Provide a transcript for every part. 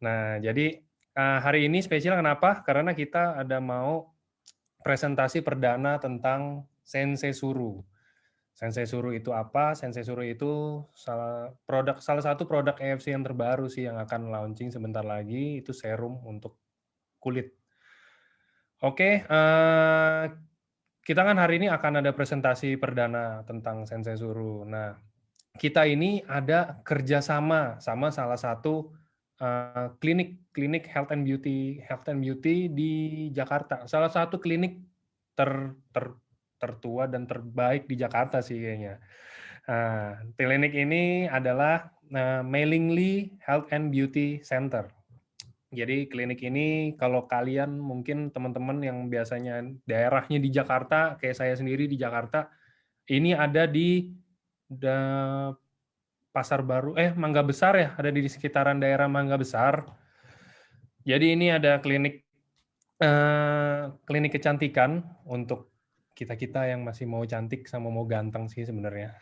Nah, jadi hari ini spesial kenapa? Karena kita ada mau presentasi perdana tentang Sensei Suru. Sensei Suru itu apa? Sensei Suru itu salah satu produk EFC yang terbaru sih yang akan launching sebentar lagi, itu serum untuk kulit. Oke, kita kan hari ini akan ada presentasi perdana tentang Sensei Suru. Nah, kita ini ada kerjasama sama salah satu klinik health and beauty di Jakarta. Salah satu klinik tertua dan terbaik di Jakarta sih kayaknya. Klinik ini adalah Mailingly Health and Beauty Center. Jadi klinik ini kalau kalian mungkin teman-teman yang biasanya daerahnya di Jakarta, kayak saya sendiri di Jakarta, ini ada di Pasar Baru, Mangga Besar ya, ada di sekitaran daerah Mangga Besar. Jadi ini ada klinik kecantikan untuk kita-kita yang masih mau cantik sama mau ganteng sih sebenarnya.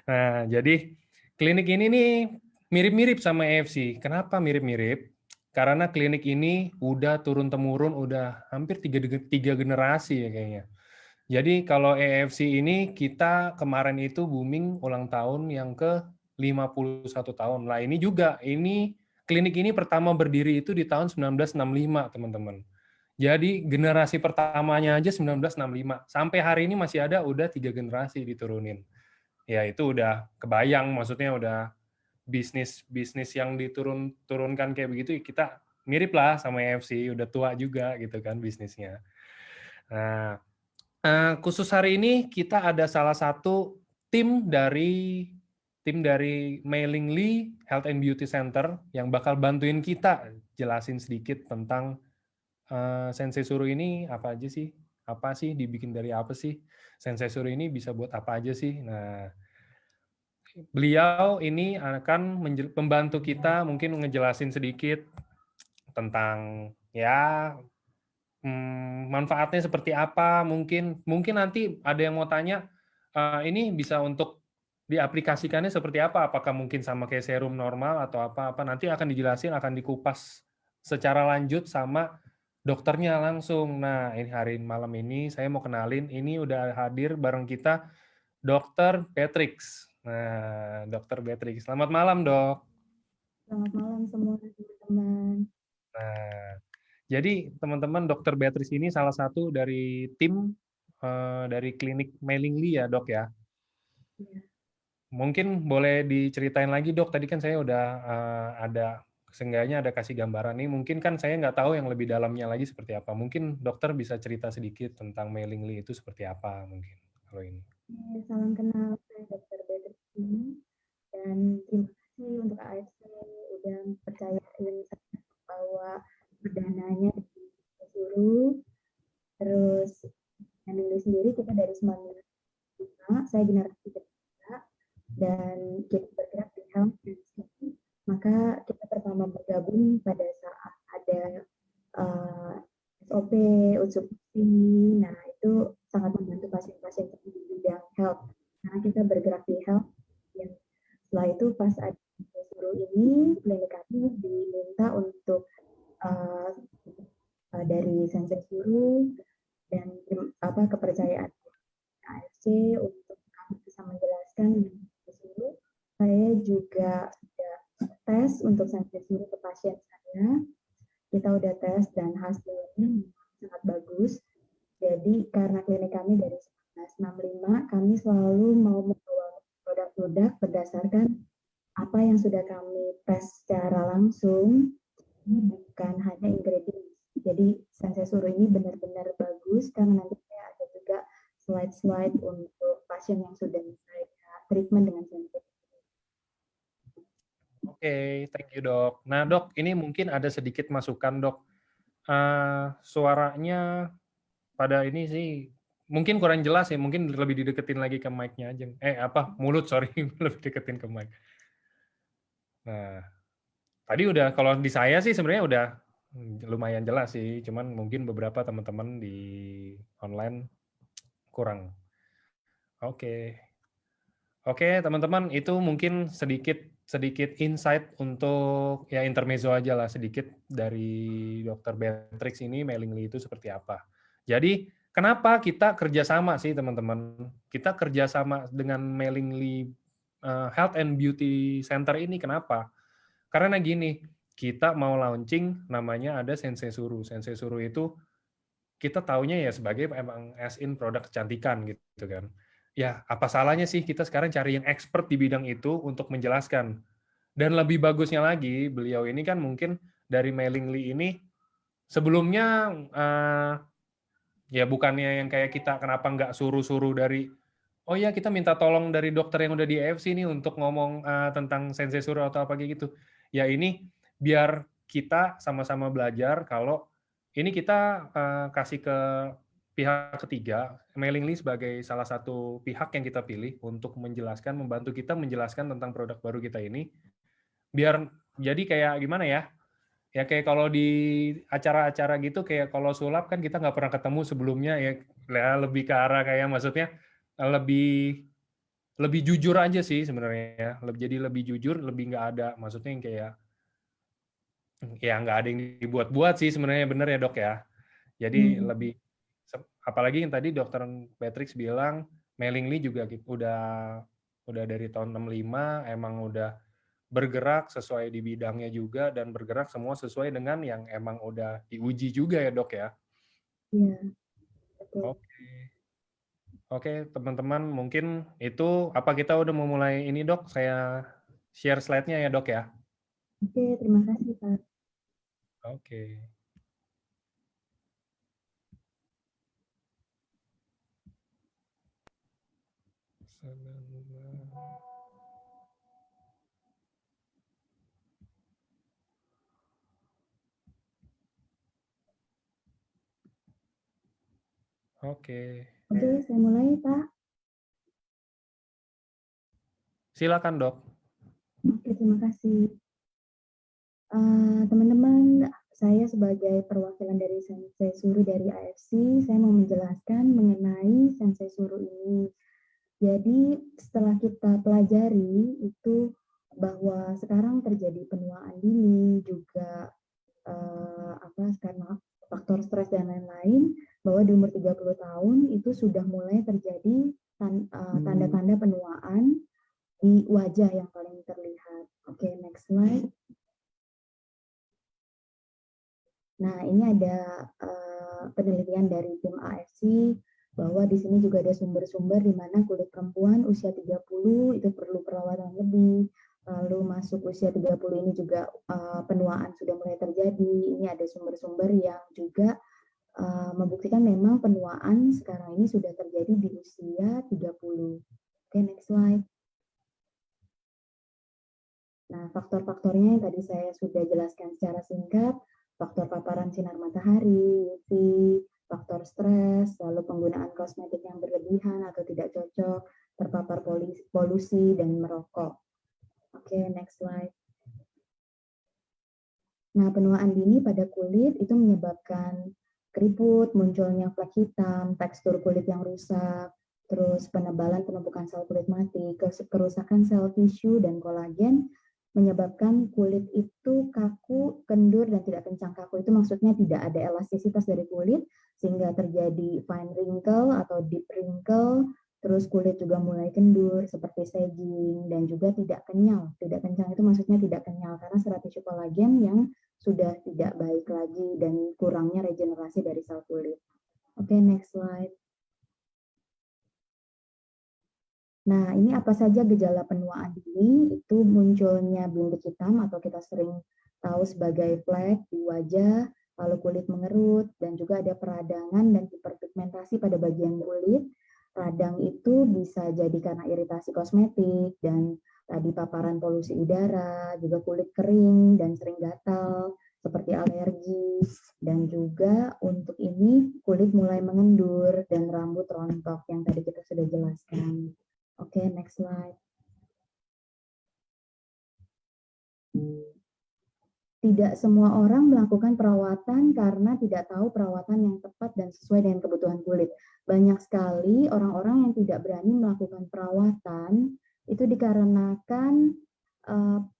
Nah, jadi klinik ini nih mirip-mirip sama EFC. Kenapa mirip-mirip? Karena klinik ini udah turun-temurun, udah hampir tiga generasi ya kayaknya. Jadi kalau EFC ini kita kemarin itu booming ulang tahun yang ke 51 tahun. Lah ini juga, klinik ini pertama berdiri itu di tahun 1965, teman-teman. Jadi generasi pertamanya aja 1965. Sampai hari ini masih ada, udah 3 generasi diturunin. Ya itu udah kebayang, maksudnya udah bisnis yang diturunkan kayak begitu, kita mirip lah sama EFC, udah tua juga gitu kan bisnisnya. Nah, khusus hari ini kita ada salah satu tim dari Mailingly Health and Beauty Center yang bakal bantuin kita jelasin sedikit tentang Sensei Suru ini apa aja sih? Apa sih, dibikin dari apa sih? Sensei Suru ini bisa buat apa aja sih? Nah, beliau ini akan membantu kita mungkin ngejelasin sedikit tentang ya manfaatnya seperti apa, mungkin nanti ada yang mau tanya, ini bisa untuk diaplikasikannya seperti apa, apakah mungkin sama kayak serum normal atau apa-apa, nanti akan dijelasin, akan dikupas secara lanjut sama dokternya langsung. Nah, ini hari malam ini saya mau kenalin, ini udah hadir bareng kita Dokter Beatrix. Nah, Dokter Beatrix, selamat malam, Dok. Selamat malam semua teman-teman. Nah, jadi teman-teman, Dokter Beatrix ini salah satu dari tim dari klinik Mailingly ya, Dok ya. Ya, Mungkin boleh diceritain lagi, Dok. Tadi kan saya udah seenggaknya ada kasih gambaran nih. Mungkin kan saya nggak tahu yang lebih dalamnya lagi seperti apa. Mungkin dokter bisa cerita sedikit tentang Mailingly itu seperti apa mungkin kalau ini. salam kenal, saya Dr. Beatrix ini dan terima kasih untuk AFC udah percayain saya bahwa perdananya disuruh. Terus yang ini sendiri kita dari 95, saya generasi ketiga dan kita bergerak di health and safety. Maka kita pertama bergabung pada saat ada SOP, UTSUPSI. Nah, itu sangat membantu pasien-pasien di bidang health. Karena kita bergerak di health. Dan setelah itu pas ada suruh ini, klinik kami diminta untuk dari Sensei Suruh dan kepercayaan AFC untuk kami bisa menjelaskan Suruh. Saya juga sudah tes untuk Sensei Suruh ke pasien saya. Kita udah tes dan hasilnya sangat bagus. Jadi karena klinik kami dari 1965, kami selalu mau membawa produk-produk berdasarkan apa yang sudah kami tes secara langsung. Ini bukan hanya ingredients. Jadi Sensei Suru ini benar-benar bagus karena nanti saya ada juga slide-slide untuk pasien yang sudah saya treatment dengan Sensei. Oke, thank you, Dok. Nah, Dok, ini mungkin ada sedikit masukan, Dok. Suaranya pada ini sih mungkin kurang jelas ya, mungkin lebih dideketin lagi ke mic-nya aja. Mulut, sorry, lebih deketin ke mic. Nah, tadi udah, kalau di saya sih sebenarnya udah lumayan jelas sih, cuman mungkin beberapa teman-teman di online kurang. Oke. Oke, teman-teman, itu mungkin sedikit sedikit insight untuk ya intermezzo aja lah sedikit dari Dr. Beatrix ini Mailingly itu seperti apa. Jadi kenapa kita kerjasama sih teman-teman? Kita kerjasama dengan Mailingly Health and Beauty Center ini kenapa? Karena gini, kita mau launching namanya ada Sensei Suru. Sensei Suru itu kita taunya ya sebagai emang as in produk kecantikan gitu kan. Ya, apa salahnya sih kita sekarang cari yang expert di bidang itu untuk menjelaskan. Dan lebih bagusnya lagi, beliau ini kan mungkin dari Mailingly ini sebelumnya ya bukannya yang kayak kita kenapa nggak suruh-suruh dari oh ya kita minta tolong dari dokter yang udah di AFC nih untuk ngomong tentang sensei suruh atau apa gitu. Ya ini biar kita sama-sama belajar kalau ini kita kasih ke pihak ketiga, Mailingly sebagai salah satu pihak yang kita pilih untuk menjelaskan, membantu kita menjelaskan tentang produk baru kita ini, biar jadi kayak gimana ya, ya kayak kalau di acara-acara gitu, kayak kalau sulap kan kita nggak pernah ketemu sebelumnya ya, lebih ke arah kayak maksudnya lebih lebih jujur aja sih sebenarnya, jadi lebih jujur, lebih nggak ada, maksudnya yang kayak ya nggak ada yang dibuat-buat sih sebenarnya bener ya dok ya. Jadi lebih apalagi yang tadi dokter Patrick bilang Mailingly juga udah dari tahun 65 emang udah bergerak sesuai di bidangnya juga dan bergerak semua sesuai dengan yang emang udah diuji juga ya dok ya. Iya, betul. Oke. Oke teman-teman mungkin itu apa kita udah mau mulai ini dok, saya share slide-nya ya dok ya. Oke, terima kasih Pak. Oke. Oke. Oke, saya mulai Pak. Silakan dok. Oke, terima kasih. Teman-teman, saya sebagai perwakilan dari Sensei Suru dari AFC, saya mau menjelaskan mengenai Sensei Suru ini. Jadi setelah kita pelajari itu bahwa sekarang terjadi penuaan dini juga karena faktor stres dan lain-lain, bahwa di umur 30 tahun itu sudah mulai terjadi tanda-tanda penuaan di wajah yang paling terlihat. Oke, next slide. Nah, ini ada penelitian dari tim AFC bahwa di sini juga ada sumber-sumber di mana kulit perempuan usia 30 itu perlu perawatan lebih, lalu masuk usia 30 ini juga penuaan sudah mulai terjadi. Ini ada sumber-sumber yang juga membuktikan memang penuaan sekarang ini sudah terjadi di usia 30. Oke, next slide. Nah, faktor-faktornya yang tadi saya sudah jelaskan secara singkat, faktor paparan sinar matahari, UV, faktor stres, lalu penggunaan kosmetik yang berlebihan atau tidak cocok, terpapar polusi, dan merokok. Oke, next slide. Nah, penuaan dini pada kulit itu menyebabkan keriput, munculnya flek hitam, tekstur kulit yang rusak, terus penebalan penumpukan sel kulit mati, kerusakan sel tisu dan kolagen, menyebabkan kulit itu kaku, kendur, dan tidak kencang. Kaku itu maksudnya tidak ada elastisitas dari kulit, sehingga terjadi fine wrinkle atau deep wrinkle, terus kulit juga mulai kendur seperti saging, dan juga tidak kenyal. Tidak kencang itu maksudnya tidak kenyal, karena serat tisu kolagen yang sudah tidak baik lagi dan kurangnya regenerasi dari sel kulit. Oke, next slide. Nah, ini apa saja gejala penuaan dini? Itu munculnya bintik hitam atau kita sering tahu sebagai flek di wajah, lalu kulit mengerut, dan juga ada peradangan dan hiperpigmentasi pada bagian kulit. Radang itu bisa jadi karena iritasi kosmetik dan tadi paparan polusi udara, juga kulit kering dan sering gatal seperti alergi, dan juga untuk ini kulit mulai mengendur dan rambut rontok yang tadi kita sudah jelaskan. Oke, next slide. Tidak semua orang melakukan perawatan karena tidak tahu perawatan yang tepat dan sesuai dengan kebutuhan kulit. Banyak sekali orang-orang yang tidak berani melakukan perawatan itu dikarenakan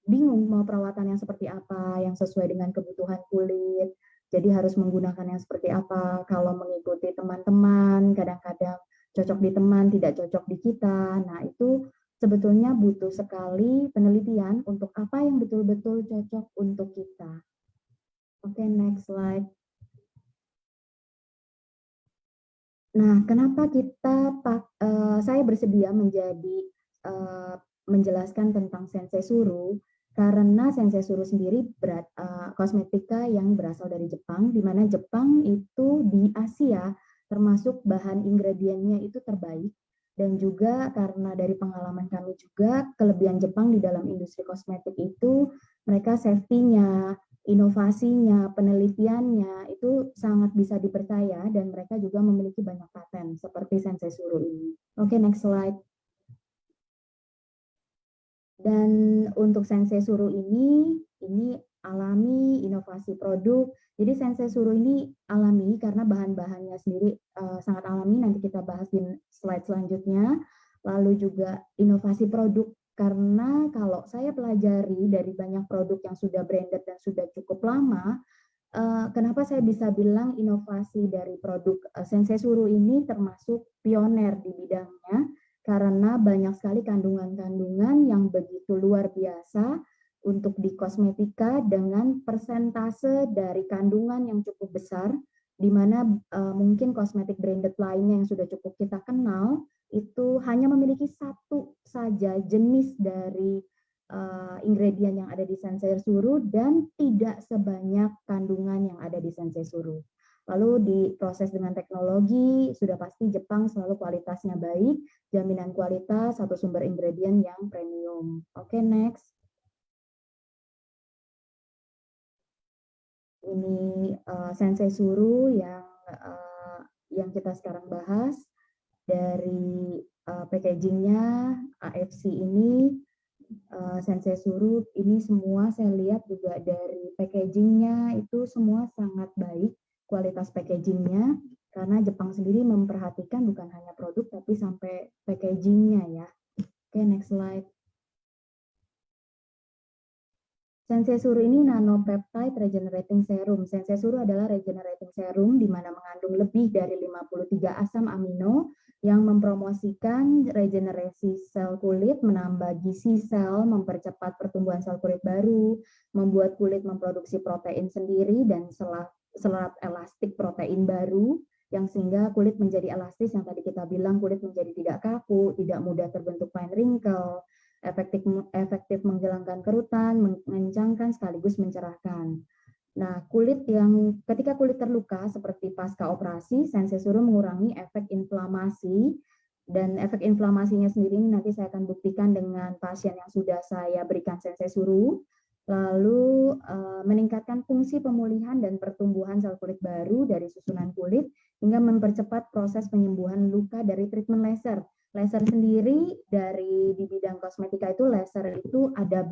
bingung mau perawatan yang seperti apa, yang sesuai dengan kebutuhan kulit. Jadi harus menggunakan yang seperti apa. Kalau mengikuti teman-teman, kadang-kadang cocok di teman, tidak cocok di kita. Nah, itu sebetulnya butuh sekali penelitian untuk apa yang betul-betul cocok untuk kita. Oke, next slide. Nah, kenapa saya bersedia menjadi menjelaskan tentang Sensei Suru? Karena Sensei Suru sendiri kosmetika yang berasal dari Jepang, di mana Jepang itu di Asia termasuk bahan ingredientnya itu terbaik, dan juga karena dari pengalaman kami juga kelebihan Jepang di dalam industri kosmetik itu mereka safety-nya, inovasinya, penelitiannya itu sangat bisa dipercaya, dan mereka juga memiliki banyak paten seperti Sensei Suru ini. Oke, next slide. Dan untuk Sensei Suru ini alami, inovasi produk. Jadi Sensei Suru ini alami karena bahan-bahannya sendiri sangat alami, nanti kita bahas di slide selanjutnya. Lalu juga inovasi produk, karena kalau saya pelajari dari banyak produk yang sudah branded dan sudah cukup lama, kenapa saya bisa bilang inovasi dari produk Sensei Suru ini termasuk pioner di bidangnya, karena banyak sekali kandungan-kandungan yang begitu luar biasa untuk di kosmetika dengan persentase dari kandungan yang cukup besar, di mana mungkin kosmetik branded lainnya yang sudah cukup kita kenal itu hanya memiliki satu saja jenis dari ingredient yang ada di Sensei Suru dan tidak sebanyak kandungan yang ada di Sensei Suru. Lalu diproses dengan teknologi, sudah pasti Jepang selalu kualitasnya baik, jaminan kualitas, satu sumber ingredient yang premium. Oke, next. Ini Sensei Suru yang kita sekarang bahas. Dari packagingnya, AFC ini, Sensei Suru ini semua saya lihat juga dari packagingnya itu semua sangat baik kualitas packagingnya, karena Jepang sendiri memperhatikan bukan hanya produk tapi sampai packagingnya ya. Oke, next slide. Sensei Suru ini nanopeptide regenerating serum. Sensei Suru adalah regenerating serum di mana mengandung lebih dari 53 asam amino yang mempromosikan regenerasi sel kulit, menambah gizi sel, mempercepat pertumbuhan sel kulit baru, membuat kulit memproduksi protein sendiri dan serat elastik protein baru, yang sehingga kulit menjadi elastis, yang tadi kita bilang kulit menjadi tidak kaku, tidak mudah terbentuk fine wrinkle, efektif menghilangkan kerutan, mengencangkan sekaligus mencerahkan. Nah, ketika kulit terluka seperti pasca operasi, Sensei Suru mengurangi efek inflamasi, dan efek inflamasinya sendiri ini nanti saya akan buktikan dengan pasien yang sudah saya berikan Sensei Suru. Lalu meningkatkan fungsi pemulihan dan pertumbuhan sel kulit baru dari susunan kulit hingga mempercepat proses penyembuhan luka dari treatment laser. Laser sendiri di bidang kosmetika itu laser itu ada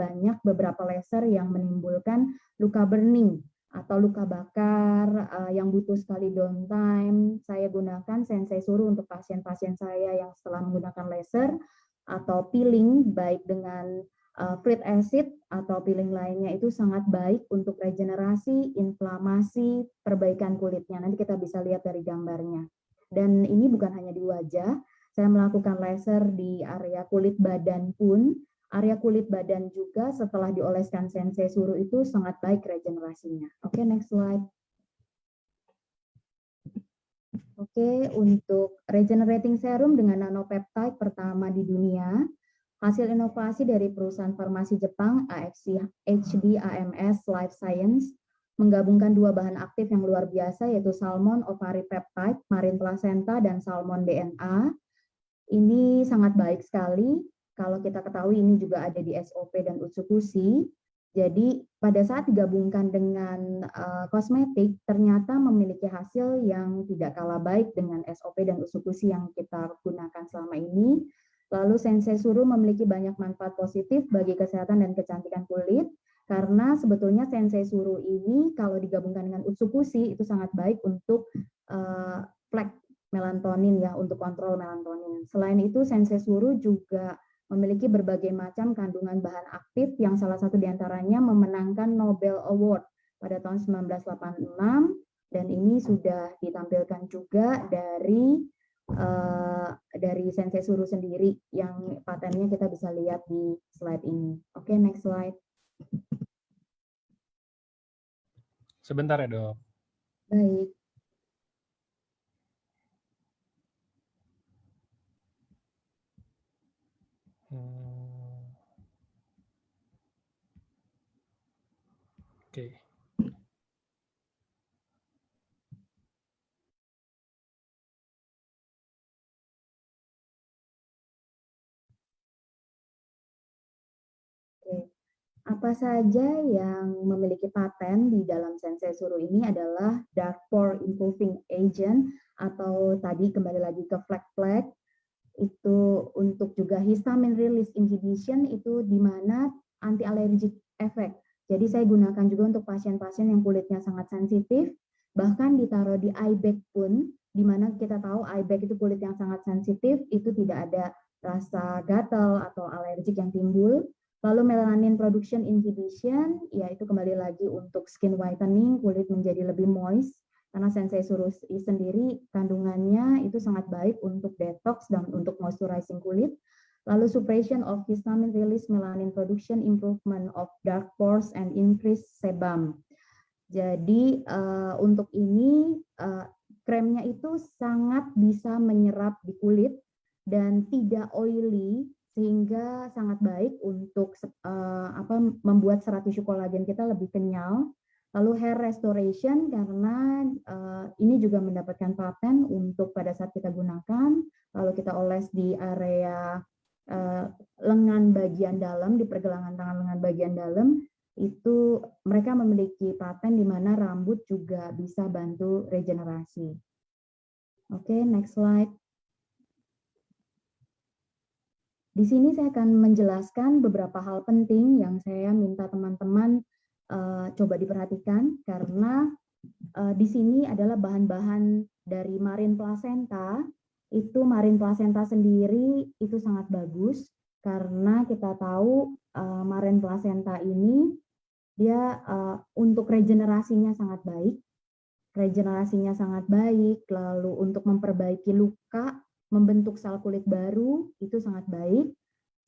beberapa laser yang menimbulkan luka burning atau luka bakar yang butuh sekali downtime. Saya gunakan Sensei Suru untuk pasien-pasien saya yang setelah menggunakan laser atau peeling, baik dengan fruit acid atau peeling lainnya, itu sangat baik untuk regenerasi, inflamasi, perbaikan kulitnya. Nanti kita bisa lihat dari gambarnya. Dan ini bukan hanya di wajah, saya melakukan laser di area kulit badan pun. Area kulit badan juga setelah dioleskan Sensei Suru itu sangat baik regenerasinya. Oke, next slide. Oke, untuk regenerating serum dengan nanopeptide pertama di dunia, hasil inovasi dari perusahaan farmasi Jepang, AFC HD AMS Life Science, menggabungkan dua bahan aktif yang luar biasa, yaitu salmon ovari peptide, marine placenta, dan salmon DNA. Ini sangat baik sekali. Kalau kita ketahui ini juga ada di SOP dan Utsukushi. Jadi pada saat digabungkan dengan kosmetik, ternyata memiliki hasil yang tidak kalah baik dengan SOP dan Utsukushi yang kita gunakan selama ini. Lalu Sensei Suru memiliki banyak manfaat positif bagi kesehatan dan kecantikan kulit, karena sebetulnya Sensei Suru ini kalau digabungkan dengan Utsukushi itu sangat baik untuk flek melatonin ya, untuk kontrol melatonin. Selain itu Sensei Suru juga memiliki berbagai macam kandungan bahan aktif yang salah satu diantaranya memenangkan Nobel Award pada tahun 1986, dan ini sudah ditampilkan juga dari Sensei Suru sendiri, yang patennya kita bisa lihat di slide ini. Oke, next slide. Sebentar ya, Dok. Baik. Oke. Apa saja yang memiliki paten di dalam Sensei Suru ini adalah dark pore improving agent, atau tadi kembali lagi ke flek-flek, itu untuk juga histamine release inhibition, itu di mana anti allergic effect. Jadi saya gunakan juga untuk pasien-pasien yang kulitnya sangat sensitif, bahkan ditaruh di eye bag pun, di mana kita tahu eye bag itu kulit yang sangat sensitif, itu tidak ada rasa gatal atau alergik yang timbul. Lalu melanin production inhibition, yaitu kembali lagi untuk skin whitening, kulit menjadi lebih moist, karena Sensei Suru sendiri kandungannya itu sangat baik untuk detox dan untuk moisturizing kulit. Lalu suppression of histamine release melanin production, improvement of dark pores and increase sebum. Jadi untuk ini kremnya itu sangat bisa menyerap di kulit dan tidak oily, sehingga sangat baik untuk membuat serat tisu kolagen kita lebih kenyal. Lalu hair restoration, karena ini juga mendapatkan paten untuk pada saat kita gunakan, lalu kita oles di area lengan bagian dalam, di pergelangan tangan lengan bagian dalam, itu mereka memiliki paten di mana rambut juga bisa bantu regenerasi. Oke, next slide. Di sini saya akan menjelaskan beberapa hal penting yang saya minta teman-teman coba diperhatikan, karena di sini adalah bahan-bahan dari marine placenta. Itu marine placenta sendiri itu sangat bagus, karena kita tahu marine placenta ini dia untuk regenerasinya sangat baik. Lalu untuk memperbaiki luka, membentuk sel kulit baru, itu sangat baik.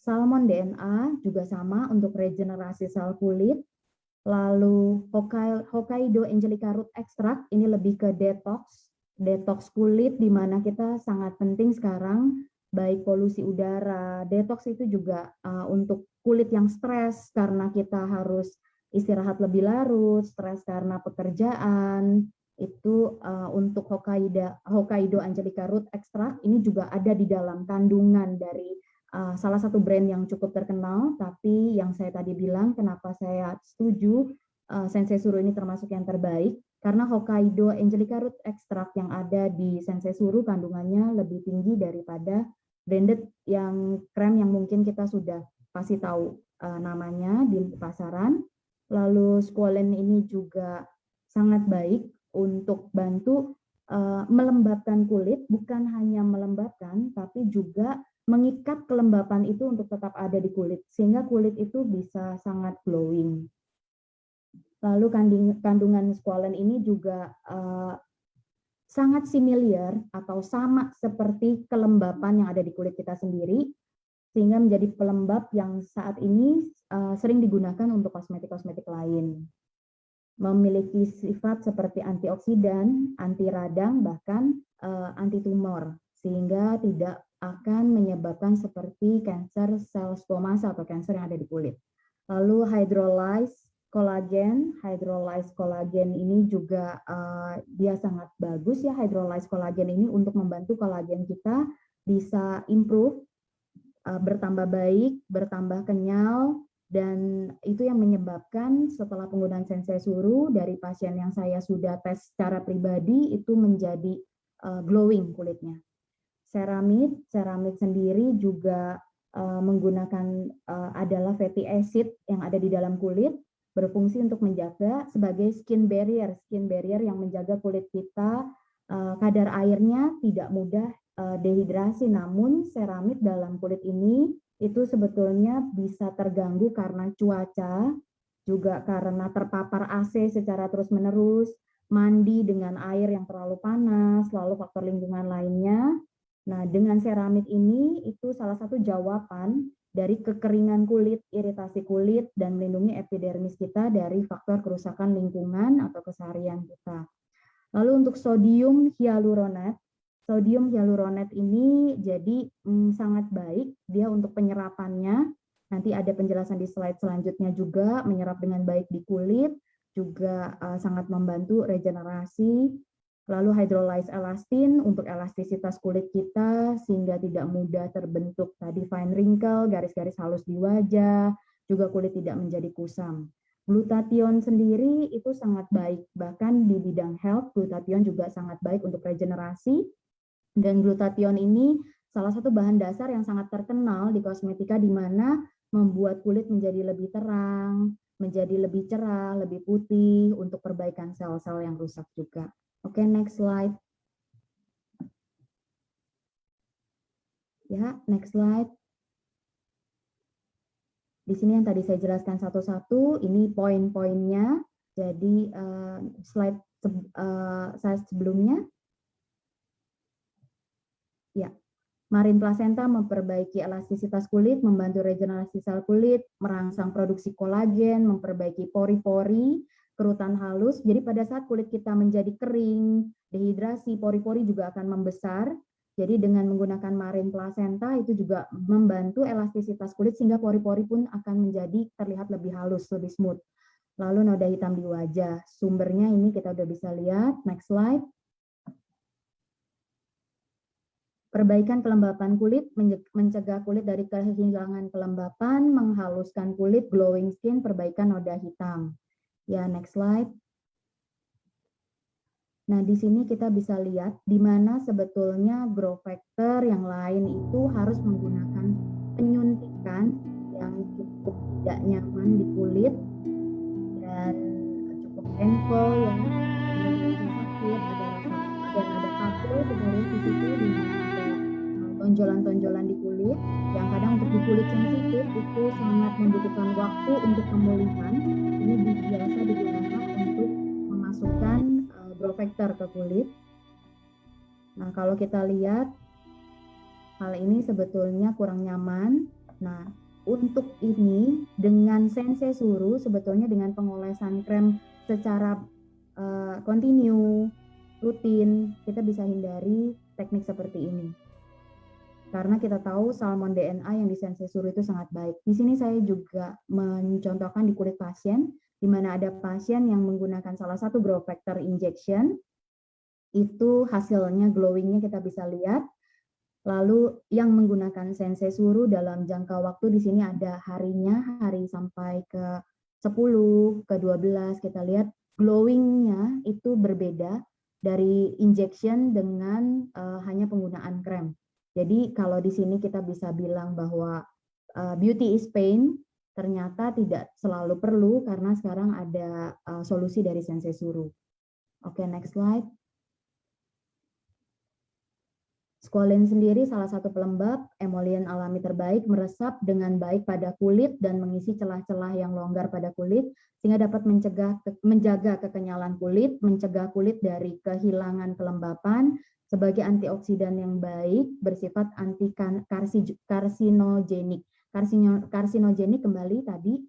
Salmon DNA juga sama untuk regenerasi sel kulit. Lalu Hokkaido Angelica Root Extract, ini lebih ke detox kulit, di mana kita sangat penting sekarang, baik polusi udara, detox itu juga untuk kulit yang stres karena kita harus istirahat lebih larut, stres karena pekerjaan, itu untuk Hokkaido Angelica Root Extract, ini juga ada di dalam kandungan dari salah satu brand yang cukup terkenal. Tapi yang saya tadi bilang, kenapa saya setuju Sensei Suru ini termasuk yang terbaik, karena Hokkaido Angelica Root Extract yang ada di Sensei Suru kandungannya lebih tinggi daripada branded yang krem yang mungkin kita sudah pasti tahu namanya di pasaran. Lalu squalene ini juga sangat baik untuk bantu melembabkan kulit, bukan hanya melembabkan, tapi juga mengikat kelembapan itu untuk tetap ada di kulit, sehingga kulit itu bisa sangat glowing. Lalu kandungan squalene ini juga sangat similar atau sama seperti kelembapan yang ada di kulit kita sendiri, sehingga menjadi pelembab yang saat ini sering digunakan untuk kosmetik-kosmetik lain. Memiliki sifat seperti antioksidan, anti radang, bahkan anti tumor, sehingga tidak akan menyebabkan seperti kanker sel squamous atau kanker yang ada di kulit. Lalu hydrolyzed collagen ini juga dia sangat bagus ya. Hydrolyzed collagen ini untuk membantu kolagen kita bisa improve, bertambah baik, bertambah kenyal, dan itu yang menyebabkan setelah penggunaan Sensei Suru dari pasien yang saya sudah tes secara pribadi itu menjadi glowing kulitnya. Ceramide sendiri juga menggunakan adalah fatty acid yang ada di dalam kulit, berfungsi untuk menjaga sebagai skin barrier yang menjaga kulit kita kadar airnya tidak mudah dehidrasi. Namun ceramide dalam kulit ini itu sebetulnya bisa terganggu karena cuaca, juga karena terpapar AC secara terus-menerus, mandi dengan air yang terlalu panas, lalu faktor lingkungan lainnya. Nah, dengan seramik ini itu salah satu jawaban dari kekeringan kulit, iritasi kulit, dan melindungi epidermis kita dari faktor kerusakan lingkungan atau keseharian kita. Lalu untuk sodium hyaluronat ini jadi sangat baik dia untuk penyerapannya. Nanti ada penjelasan di slide selanjutnya juga, menyerap dengan baik di kulit, juga sangat membantu regenerasi. Lalu hydrolyzed elastin untuk elastisitas kulit kita sehingga tidak mudah terbentuk tadi fine wrinkle, garis-garis halus di wajah, juga kulit tidak menjadi kusam. Glutathione sendiri itu sangat baik, bahkan di bidang health, glutathione juga sangat baik untuk regenerasi. Dan glutathione ini salah satu bahan dasar yang sangat terkenal di kosmetika, di mana membuat kulit menjadi lebih terang, menjadi lebih cerah, lebih putih, untuk perbaikan sel-sel yang rusak juga. Oke, next slide. Ya, next slide. Di sini yang tadi saya jelaskan satu-satu, ini poin-poinnya. Jadi slide saya sebelumnya. Ya, Marin Placenta memperbaiki elastisitas kulit, membantu regenerasi sel kulit, merangsang produksi kolagen, memperbaiki pori-pori, kerutan halus. Jadi pada saat kulit kita menjadi kering, dehidrasi, pori-pori juga akan membesar. Jadi dengan menggunakan Marin Placenta itu juga membantu elastisitas kulit sehingga pori-pori pun akan menjadi terlihat lebih halus, lebih smooth. Lalu noda hitam di wajah. Sumbernya ini kita udah bisa lihat. Next slide. Perbaikan kelembapan kulit, mencegah kulit dari kehilangan kelembapan, menghaluskan kulit, glowing skin, perbaikan noda hitam. Ya, next slide. Nah, di sini kita bisa lihat di mana sebetulnya growth factor yang lain itu harus menggunakan penyuntikan yang cukup tidak nyaman di kulit dan cukup painful ya, ada rasa sakit, ada rasa dan ada kapil, kita lihat di situ di mana ada tonjolan-tonjolan di kulit yang kadang untuk di kulit sensitif itu sangat membutuhkan waktu untuk pemulihan. Ini biasa digunakan untuk memasukkan growth factor ke kulit. Nah, kalau kita lihat hal ini sebetulnya kurang nyaman. Nah, untuk ini dengan Sensei Suru sebetulnya dengan pengolesan krem secara kontinu, rutin, kita bisa hindari teknik seperti ini. Karena kita tahu salmon DNA yang di Sensei Suru itu sangat baik. Di sini saya juga mencontohkan di kulit pasien, di mana ada pasien yang menggunakan salah satu growth factor injection, itu hasilnya glowingnya kita bisa lihat. Lalu yang menggunakan Sensei Suru dalam jangka waktu di sini ada harinya, hari sampai ke 10, ke 12, kita lihat glowingnya itu berbeda dari injection dengan hanya penggunaan krem. Jadi kalau di sini kita bisa bilang bahwa beauty is pain, ternyata tidak selalu perlu karena sekarang ada solusi dari Sensei Suru. Oke, next slide. Squalene sendiri salah satu pelembab emollient alami terbaik, meresap dengan baik pada kulit dan mengisi celah-celah yang longgar pada kulit sehingga dapat menjaga kekenyalan kulit, mencegah kulit dari kehilangan kelembapan sebagai antioksidan yang baik, bersifat anti karsinogenik. Karsinogenik kembali tadi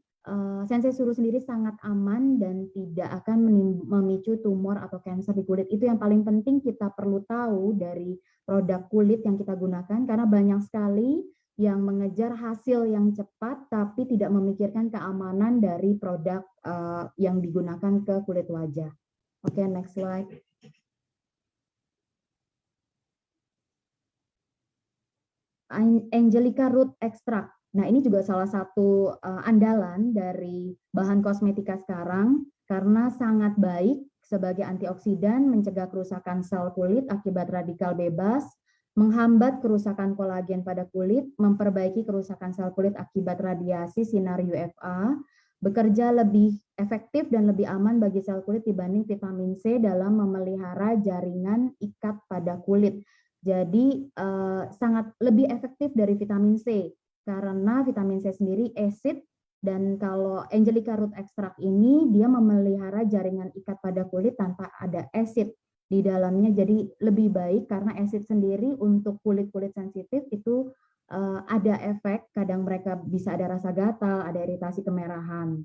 Sensei Suru sendiri sangat aman dan tidak akan memicu tumor atau kanker di kulit. Itu yang paling penting kita perlu tahu dari produk kulit yang kita gunakan, karena banyak sekali yang mengejar hasil yang cepat tapi tidak memikirkan keamanan dari produk yang digunakan ke kulit wajah. Oke, next slide. Angelica Root Extract. Nah, ini juga salah satu andalan dari bahan kosmetika sekarang karena sangat baik sebagai antioksidan, mencegah kerusakan sel kulit akibat radikal bebas, menghambat kerusakan kolagen pada kulit, memperbaiki kerusakan sel kulit akibat radiasi sinar UVA, bekerja lebih efektif dan lebih aman bagi sel kulit dibanding vitamin C dalam memelihara jaringan ikat pada kulit. Jadi sangat lebih efektif dari vitamin C. karena vitamin C sendiri acid, dan kalau Angelica root extract ini dia memelihara jaringan ikat pada kulit tanpa ada acid di dalamnya. Jadi lebih baik karena acid sendiri untuk kulit-kulit sensitif itu ada efek, kadang mereka bisa ada rasa gatal, ada iritasi kemerahan.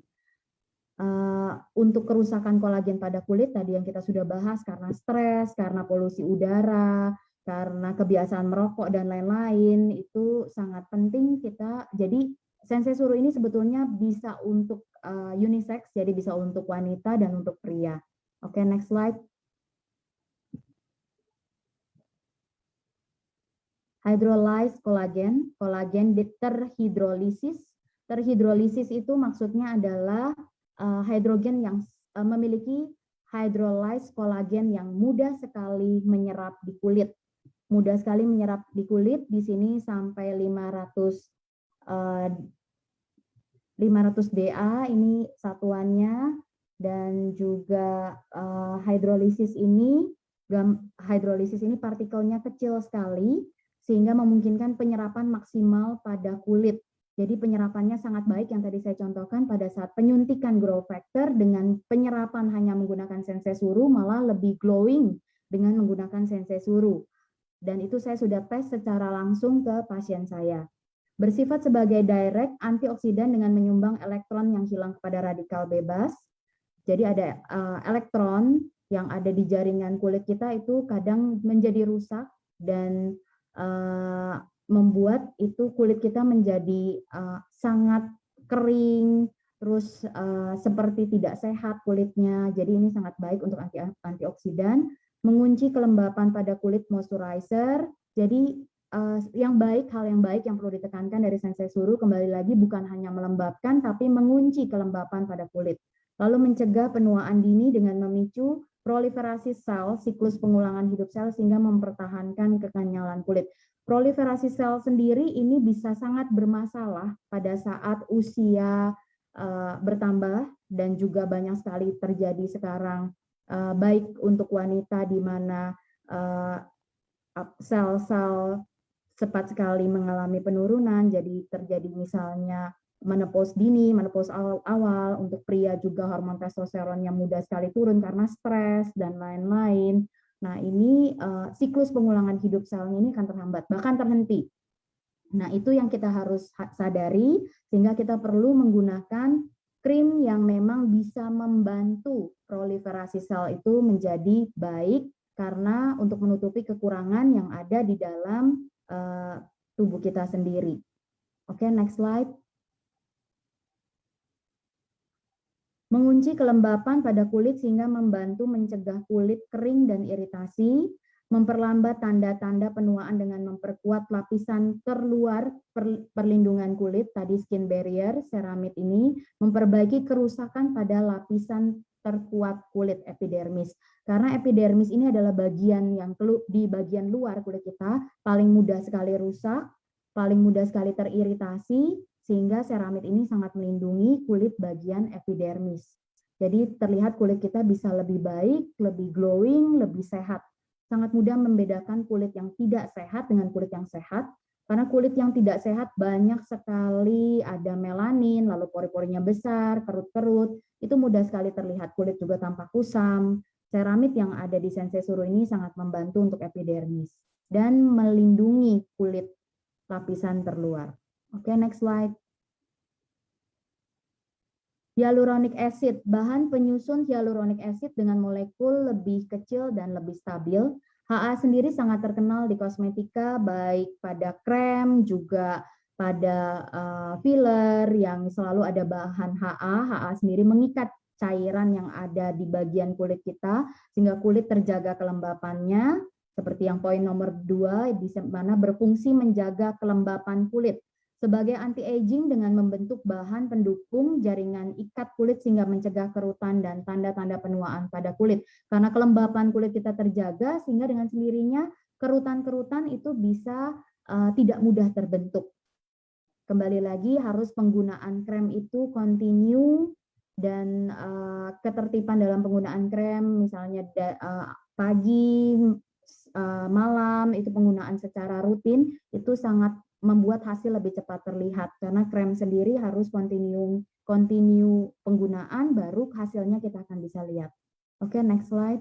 Untuk kerusakan kolagen pada kulit tadi yang kita sudah bahas karena stres, karena polusi udara, karena kebiasaan merokok dan lain-lain, itu sangat penting kita. Jadi Sensei Suru ini sebetulnya bisa untuk unisex, jadi bisa untuk wanita dan untuk pria. Oke, next slide. Hydrolyze kolagen, kolagen terhidrolisis. Terhidrolisis itu maksudnya adalah hidrogen yang memiliki hydrolyze kolagen yang mudah sekali menyerap di kulit. Mudah sekali menyerap di kulit, di sini sampai 500 DA ini satuannya, dan juga hidrolisis ini partikelnya kecil sekali sehingga memungkinkan penyerapan maksimal pada kulit. Jadi penyerapannya sangat baik yang tadi saya contohkan pada saat penyuntikan growth factor dengan penyerapan hanya menggunakan Sensei Suru malah lebih glowing dengan menggunakan Sensei Suru. Dan itu saya sudah tes secara langsung ke pasien saya. Bersifat sebagai direct antioksidan dengan menyumbang elektron yang hilang kepada radikal bebas. Jadi ada elektron yang ada di jaringan kulit kita itu kadang menjadi rusak dan membuat itu kulit kita menjadi sangat kering, terus seperti tidak sehat kulitnya. Jadi ini sangat baik untuk antioksidan, mengunci kelembapan pada kulit moisturizer. Jadi hal yang baik yang perlu ditekankan dari Sensei Suru kembali lagi bukan hanya melembabkan tapi mengunci kelembapan pada kulit. Lalu mencegah penuaan dini dengan memicu proliferasi sel, siklus pengulangan hidup sel sehingga mempertahankan kekenyalan kulit. Proliferasi sel sendiri ini bisa sangat bermasalah pada saat usia bertambah dan juga banyak sekali terjadi sekarang, baik untuk wanita di mana sel-sel cepat sekali mengalami penurunan, jadi terjadi misalnya menopause dini, menopause awal, untuk pria juga hormon testosteron yang mudah sekali turun karena stres dan lain-lain. Nah ini siklus pengulangan hidup selnya ini akan terhambat, bahkan terhenti. Nah itu yang kita harus sadari, sehingga kita perlu menggunakan krim yang memang bisa membantu proliferasi sel itu menjadi baik, karena untuk menutupi kekurangan yang ada di dalam tubuh kita sendiri. Oke, next slide. Mengunci kelembapan pada kulit sehingga membantu mencegah kulit kering dan iritasi, memperlambat tanda-tanda penuaan dengan memperkuat lapisan terluar perlindungan kulit, tadi skin barrier, ceramid ini, memperbaiki kerusakan pada lapisan terkuat kulit epidermis. Karena epidermis ini adalah bagian yang di bagian luar kulit kita, paling mudah sekali rusak, paling mudah sekali teriritasi, sehingga ceramid ini sangat melindungi kulit bagian epidermis. Jadi terlihat kulit kita bisa lebih baik, lebih glowing, lebih sehat. Sangat mudah membedakan kulit yang tidak sehat dengan kulit yang sehat, karena kulit yang tidak sehat banyak sekali ada melanin, lalu pori-porinya besar, kerut-kerut, itu mudah sekali terlihat. Kulit juga tampak kusam. Ceramid yang ada di Sensei Suru ini sangat membantu untuk epidermis dan melindungi kulit lapisan terluar. Oke, next slide. Hyaluronic acid, bahan penyusun hyaluronic acid dengan molekul lebih kecil dan lebih stabil. HA sendiri sangat terkenal di kosmetika, baik pada krem, juga pada filler yang selalu ada bahan HA. HA sendiri mengikat cairan yang ada di bagian kulit kita, sehingga kulit terjaga kelembapannya, seperti yang poin nomor 2, di mana berfungsi menjaga kelembapan kulit. Sebagai anti-aging dengan membentuk bahan pendukung jaringan ikat kulit sehingga mencegah kerutan dan tanda-tanda penuaan pada kulit. Karena kelembapan kulit kita terjaga, sehingga dengan sendirinya kerutan-kerutan itu bisa tidak mudah terbentuk. Kembali lagi harus penggunaan krem itu continue, dan ketertiban dalam penggunaan krem, misalnya pagi, malam, itu penggunaan secara rutin, itu sangat membuat hasil lebih cepat terlihat, karena krem sendiri harus continue penggunaan baru hasilnya kita akan bisa lihat. Oke, next slide.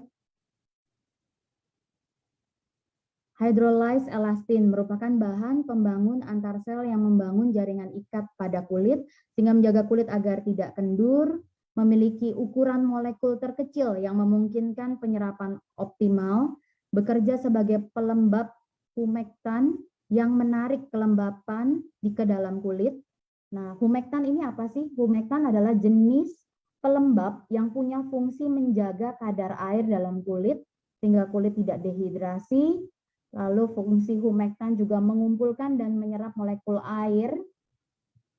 Hydrolyzed elastin merupakan bahan pembangun antar sel yang membangun jaringan ikat pada kulit sehingga menjaga kulit agar tidak kendur, memiliki ukuran molekul terkecil yang memungkinkan penyerapan optimal, bekerja sebagai pelembab humektan yang menarik kelembapan ke dalam kulit. Nah, humektan ini apa sih? Humektan adalah jenis pelembab yang punya fungsi menjaga kadar air dalam kulit sehingga kulit tidak dehidrasi. Lalu fungsi humektan juga mengumpulkan dan menyerap molekul air,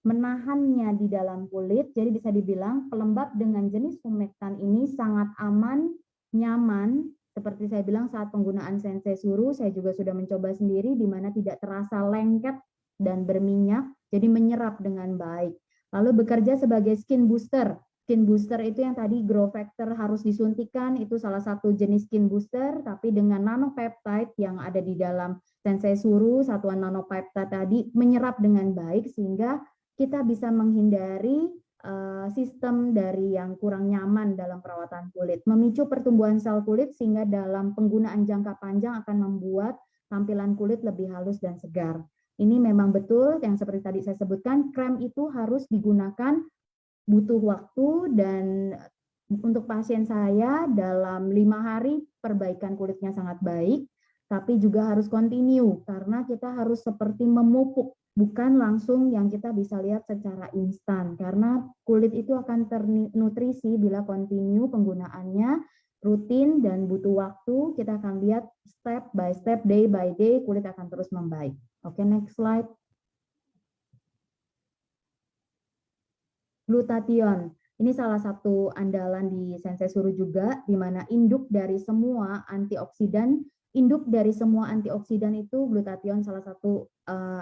menahannya di dalam kulit. Jadi bisa dibilang pelembab dengan jenis humektan ini sangat aman, nyaman. Seperti saya bilang saat penggunaan Sensei Suru, saya juga sudah mencoba sendiri di mana tidak terasa lengket dan berminyak, jadi menyerap dengan baik. Lalu bekerja sebagai skin booster. Skin booster itu yang tadi growth factor harus disuntikan, itu salah satu jenis skin booster, tapi dengan nanopeptide yang ada di dalam Sensei Suru, satuan nanopeptide tadi menyerap dengan baik sehingga kita bisa menghindari sistem dari yang kurang nyaman dalam perawatan kulit. Memicu pertumbuhan sel kulit sehingga dalam penggunaan jangka panjang akan membuat tampilan kulit lebih halus dan segar. Ini memang betul yang seperti tadi saya sebutkan, krem itu harus digunakan butuh waktu, dan untuk pasien saya dalam 5 hari perbaikan kulitnya sangat baik, tapi juga harus continue karena kita harus seperti memupuk, bukan langsung yang kita bisa lihat secara instan, karena kulit itu akan ternutrisi bila continue penggunaannya rutin dan butuh waktu. Kita akan lihat step by step, day by day, kulit akan terus membaik. Oke, next slide. Glutathione. Ini salah satu andalan di Sensei Suru juga, di mana induk dari semua antioksidan itu glutathione salah satu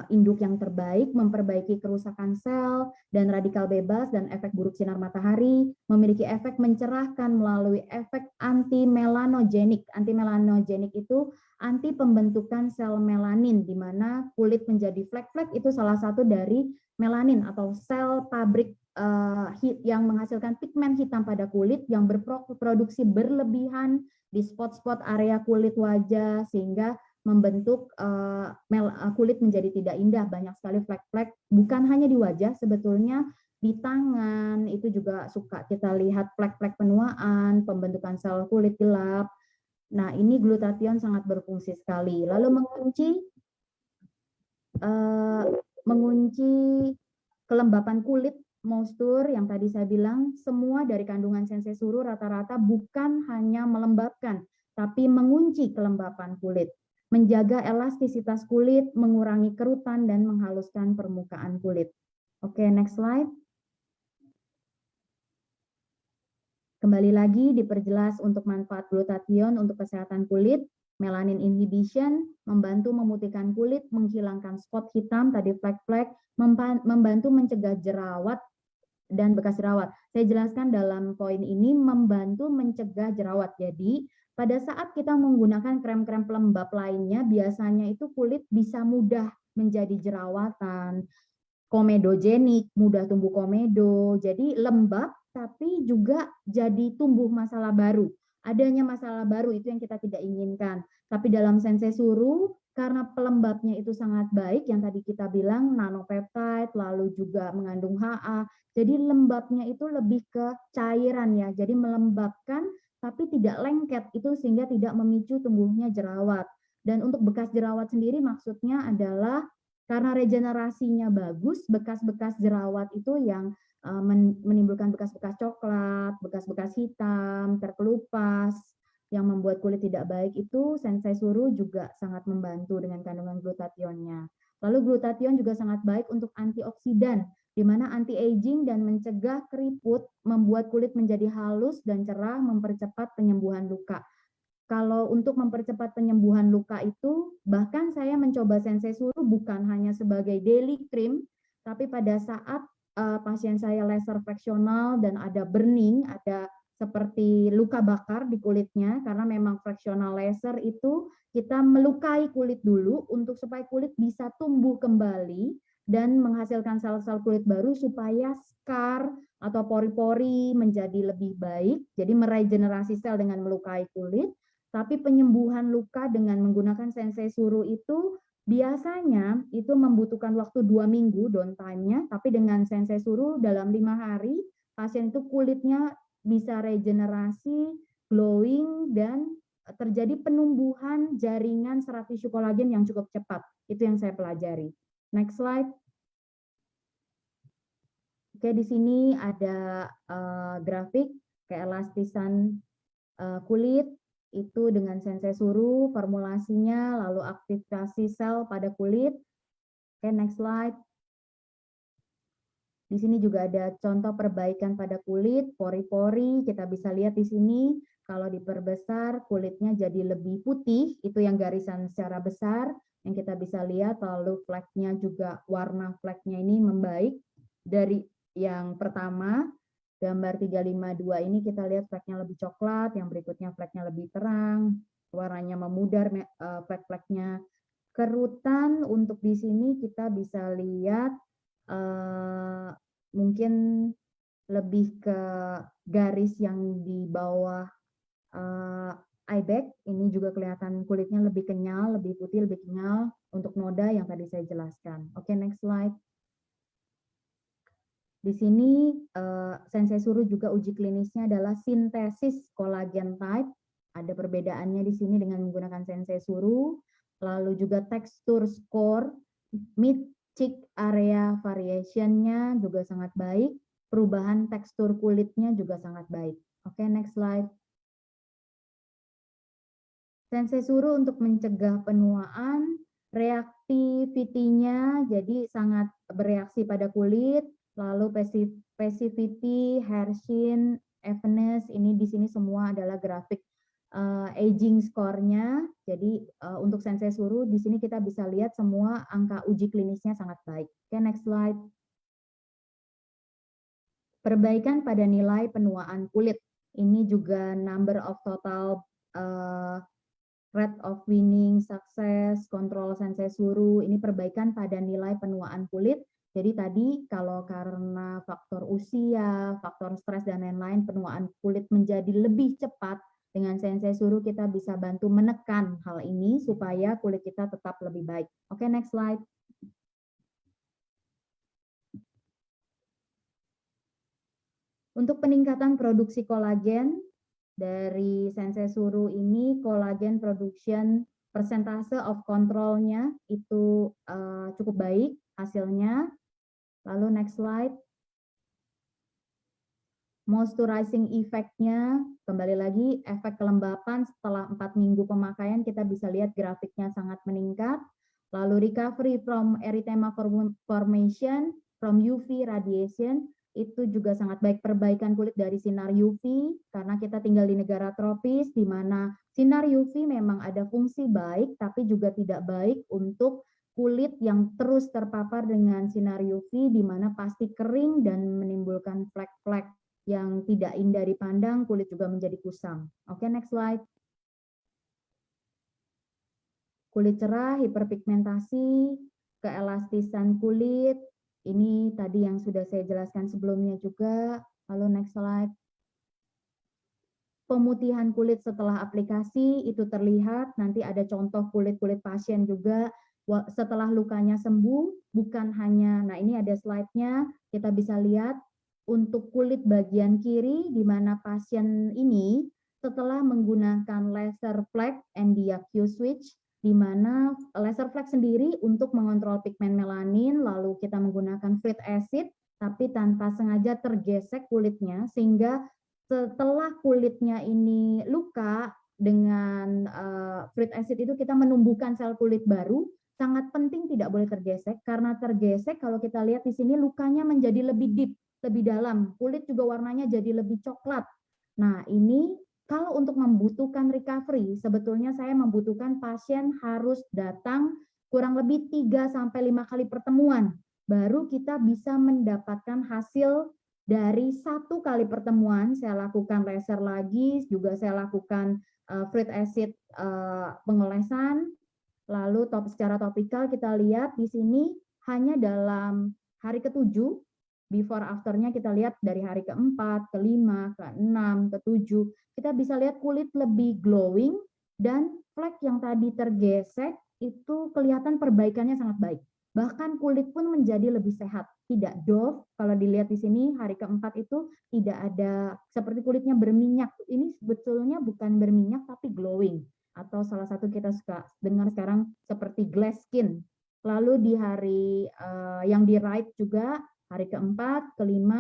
induk yang terbaik, memperbaiki kerusakan sel dan radikal bebas dan efek buruk sinar matahari, memiliki efek mencerahkan melalui efek anti-melanogenik. Anti-melanogenik itu anti pembentukan sel melanin, di mana kulit menjadi flek-flek itu salah satu dari melanin atau sel pabrik yang menghasilkan pigmen hitam pada kulit yang berproduksi berlebihan di spot-spot area kulit wajah sehingga membentuk kulit menjadi tidak indah. Banyak sekali flek-flek, bukan hanya di wajah, sebetulnya di tangan itu juga suka kita lihat flek-flek penuaan, pembentukan sel kulit gelap. Nah, ini glutathione sangat berfungsi sekali. Lalu mengunci kelembapan kulit, moisture yang tadi saya bilang, semua dari kandungan Sensei Suru rata-rata bukan hanya melembabkan, tapi mengunci kelembapan kulit, menjaga elastisitas kulit, mengurangi kerutan, dan menghaluskan permukaan kulit. Oke, next slide. Kembali lagi diperjelas untuk manfaat glutathione untuk kesehatan kulit. Melanin inhibition, membantu memutihkan kulit, menghilangkan spot hitam, tadi flek-flek, membantu mencegah jerawat dan bekas jerawat. Saya jelaskan dalam poin ini membantu mencegah jerawat. Jadi pada saat kita menggunakan krem-krem pelembab lainnya, biasanya itu kulit bisa mudah menjadi jerawatan, komedogenik, mudah tumbuh komedo, jadi lembab tapi juga jadi tumbuh masalah baru. Adanya masalah baru itu yang kita tidak inginkan. Tapi dalam Sensei Suru, karena pelembabnya itu sangat baik, yang tadi kita bilang nanopeptide, lalu juga mengandung HA, jadi lembabnya itu lebih ke cairan ya, jadi melembabkan tapi tidak lengket, itu sehingga tidak memicu tumbuhnya jerawat. Dan untuk bekas jerawat sendiri maksudnya adalah karena regenerasinya bagus, bekas-bekas jerawat itu yang menimbulkan bekas-bekas coklat, bekas-bekas hitam, terkelupas, yang membuat kulit tidak baik itu Sensei Suru juga sangat membantu dengan kandungan glutathione-nya. Lalu glutathione juga sangat baik untuk antioksidan, di mana anti-aging dan mencegah keriput, membuat kulit menjadi halus dan cerah, mempercepat penyembuhan luka. Kalau untuk mempercepat penyembuhan luka itu, bahkan saya mencoba Sensei Suru bukan hanya sebagai daily cream, tapi pada saat pasien saya laser fractional dan ada burning, ada seperti luka bakar di kulitnya, karena memang fractional laser itu kita melukai kulit dulu untuk supaya kulit bisa tumbuh kembali dan menghasilkan sel-sel kulit baru supaya scar atau pori-pori menjadi lebih baik. Jadi meregenerasi sel dengan melukai kulit, tapi penyembuhan luka dengan menggunakan sensei suru itu biasanya itu membutuhkan waktu 2 minggu downtime-nya, tapi dengan sensei suru dalam 5 hari pasien itu kulitnya bisa regenerasi, glowing, dan terjadi penumbuhan jaringan serat tisu kolagen yang cukup cepat. Itu yang saya pelajari. Next slide. Oke, di sini ada grafik keelastisan kulit itu dengan sensei suru, formulasinya, lalu aktivasi sel pada kulit. Oke, next slide. Di sini juga ada contoh perbaikan pada kulit, pori-pori, kita bisa lihat di sini, kalau diperbesar kulitnya jadi lebih putih, itu yang garisan secara besar, yang kita bisa lihat, lalu fleknya juga, warna fleknya ini membaik, dari yang pertama, gambar 352 ini kita lihat fleknya lebih coklat, yang berikutnya fleknya lebih terang, warnanya memudar flek-fleknya. Kerutan untuk di sini kita bisa lihat mungkin lebih ke garis yang di bawah eye bag, ini juga kelihatan kulitnya lebih kenyal, lebih putih, lebih kenyal untuk noda yang tadi saya jelaskan. Oke, next slide. Di sini sensei suru juga uji klinisnya adalah sintesis kolagen type. Ada perbedaannya di sini dengan menggunakan sensei suru. Lalu juga tekstur score, mid cheek area variation-nya juga sangat baik. Perubahan tekstur kulitnya juga sangat baik. Oke, next slide. Sensei suru untuk mencegah penuaan, reactivity-nya jadi sangat bereaksi pada kulit, lalu passivity, hair sheen, evenness, ini di sini semua adalah grafik aging score-nya. Jadi untuk sensei suru di sini kita bisa lihat semua angka uji klinisnya sangat baik. Oke, next slide. Perbaikan pada nilai penuaan kulit. Ini juga number of total rate of winning, success, kontrol sensei suru, ini perbaikan pada nilai penuaan kulit. Jadi tadi kalau karena faktor usia, faktor stres dan lain-lain, penuaan kulit menjadi lebih cepat, dengan sensei suru kita bisa bantu menekan hal ini supaya kulit kita tetap lebih baik. Oke, next slide. Untuk peningkatan produksi kolagen, dari sensei suru ini kolagen production persentase of control-nya itu cukup baik hasilnya. Lalu next slide. Moisturizing effect-nya, kembali lagi efek kelembapan setelah 4 minggu pemakaian kita bisa lihat grafiknya sangat meningkat. Lalu recovery from erythema formation from UV radiation, itu juga sangat baik, perbaikan kulit dari sinar UV, karena kita tinggal di negara tropis, di mana sinar UV memang ada fungsi baik, tapi juga tidak baik untuk kulit yang terus terpapar dengan sinar UV, di mana pasti kering dan menimbulkan flek-flek yang tidak indah dipandang, kulit juga menjadi kusam. Oke, next slide. Kulit cerah, hiperpigmentasi, keelastisan kulit, ini tadi yang sudah saya jelaskan sebelumnya juga. Lalu next slide. Pemutihan kulit setelah aplikasi, itu terlihat, nanti ada contoh kulit-kulit pasien juga, setelah lukanya sembuh, bukan hanya, nah ini ada slide-nya, kita bisa lihat, untuk kulit bagian kiri, di mana pasien ini setelah menggunakan laser flek NDA Q switch, di mana laser flek sendiri untuk mengontrol pigmen melanin, lalu kita menggunakan fruit acid, tapi tanpa sengaja tergesek kulitnya, sehingga setelah kulitnya ini luka dengan fruit acid itu kita menumbuhkan sel kulit baru, sangat penting tidak boleh tergesek, karena tergesek kalau kita lihat di sini lukanya menjadi lebih deep, lebih dalam, kulit juga warnanya jadi lebih coklat. Nah, ini kalau untuk membutuhkan recovery, sebetulnya saya membutuhkan pasien harus datang kurang lebih 3-5 kali pertemuan, baru kita bisa mendapatkan hasil Dari 1 kali pertemuan, saya lakukan laser lagi, juga saya lakukan fruit acid pengolesan, lalu secara topikal kita lihat di sini hanya dalam hari ke-7, before afternya kita lihat dari hari ke-4, ke-5, ke-6, ke-7, kita bisa lihat kulit lebih glowing dan flek yang tadi tergesek itu kelihatan perbaikannya sangat baik. Bahkan kulit pun menjadi lebih sehat, tidak doff. Kalau dilihat di sini hari ke-4 itu tidak ada seperti kulitnya berminyak. Ini sebetulnya bukan berminyak tapi glowing, atau salah satu kita suka dengar sekarang seperti glass skin. Lalu di hari yang di right juga hari ke-4, ke-5,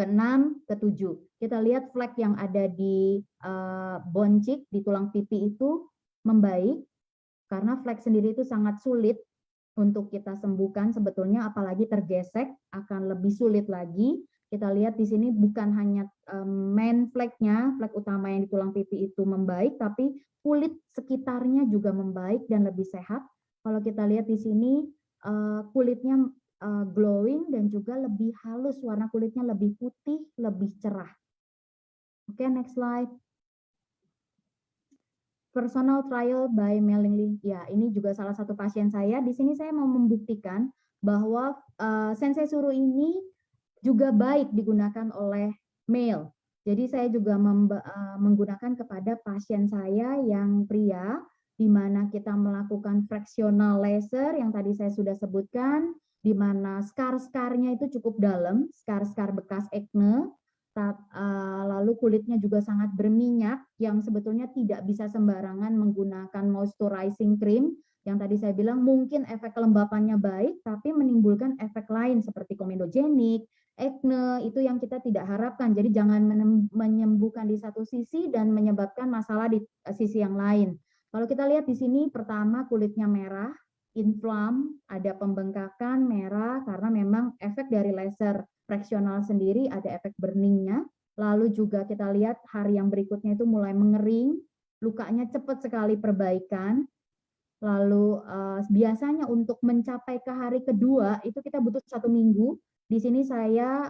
ke-6, ke-7. Kita lihat flek yang ada di boncik, di tulang pipi itu membaik, karena flek sendiri itu sangat sulit untuk kita sembuhkan sebetulnya, apalagi tergesek akan lebih sulit lagi. Kita lihat di sini bukan hanya main fleknya, flek utama yang di tulang pipi itu membaik, tapi kulit sekitarnya juga membaik dan lebih sehat. Kalau kita lihat di sini kulitnya glowing dan juga lebih halus, warna kulitnya lebih putih, lebih cerah. Oke, next slide. Personal trial by Mei-Ling Lee. Ya, ini juga salah satu pasien saya. Di sini saya mau membuktikan bahwa Sensei Suru ini juga baik digunakan oleh male. Jadi saya juga menggunakan kepada pasien saya yang pria, di mana kita melakukan fractional laser yang tadi saya sudah sebutkan, di mana scar-scarnya itu cukup dalam, scar-scar bekas acne, lalu kulitnya juga sangat berminyak, yang sebetulnya tidak bisa sembarangan menggunakan moisturizing cream, yang tadi saya bilang mungkin efek kelembapannya baik, tapi menimbulkan efek lain seperti komedogenik, acne, itu yang kita tidak harapkan. Jadi jangan menyembuhkan di satu sisi dan menyebabkan masalah di sisi yang lain. Kalau kita lihat di sini, pertama kulitnya merah, inflam, ada pembengkakan merah karena memang efek dari laser fraksional sendiri ada efek burningnya. Lalu juga kita lihat hari yang berikutnya itu mulai mengering, lukanya cepat sekali perbaikan. Lalu biasanya untuk mencapai ke hari kedua itu kita butuh 1 minggu. Di sini saya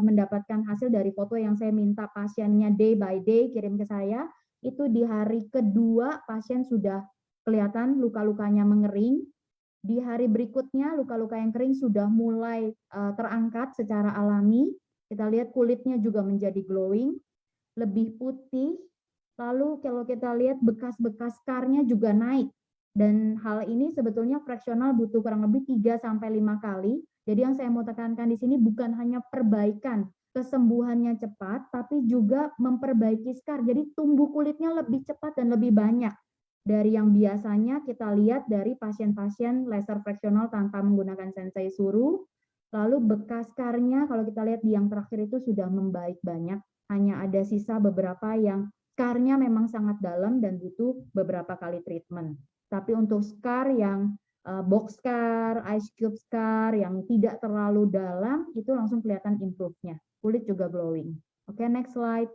mendapatkan hasil dari foto yang saya minta pasiennya day by day kirim ke saya. Itu di hari kedua pasien sudah kelihatan luka-lukanya mengering. Di hari berikutnya luka-luka yang kering sudah mulai terangkat secara alami. Kita lihat kulitnya juga menjadi glowing, lebih putih. Lalu kalau kita lihat bekas-bekas scarnya juga naik. Dan hal ini sebetulnya fraksional butuh kurang lebih 3-5 kali. Jadi yang saya mau tekankan di sini bukan hanya perbaikan kesembuhannya cepat, tapi juga memperbaiki scar. Jadi tumbuh kulitnya lebih cepat dan lebih banyak dari yang biasanya kita lihat dari pasien-pasien laser fraksional tanpa menggunakan Sensei Suru. Lalu bekas scarnya kalau kita lihat di yang terakhir itu sudah membaik banyak, hanya ada sisa beberapa yang scarnya memang sangat dalam dan butuh beberapa kali treatment. Tapi untuk scar yang box scar, ice cube scar yang tidak terlalu dalam itu langsung kelihatan improve-nya. Kulit juga glowing. Oke, next slide.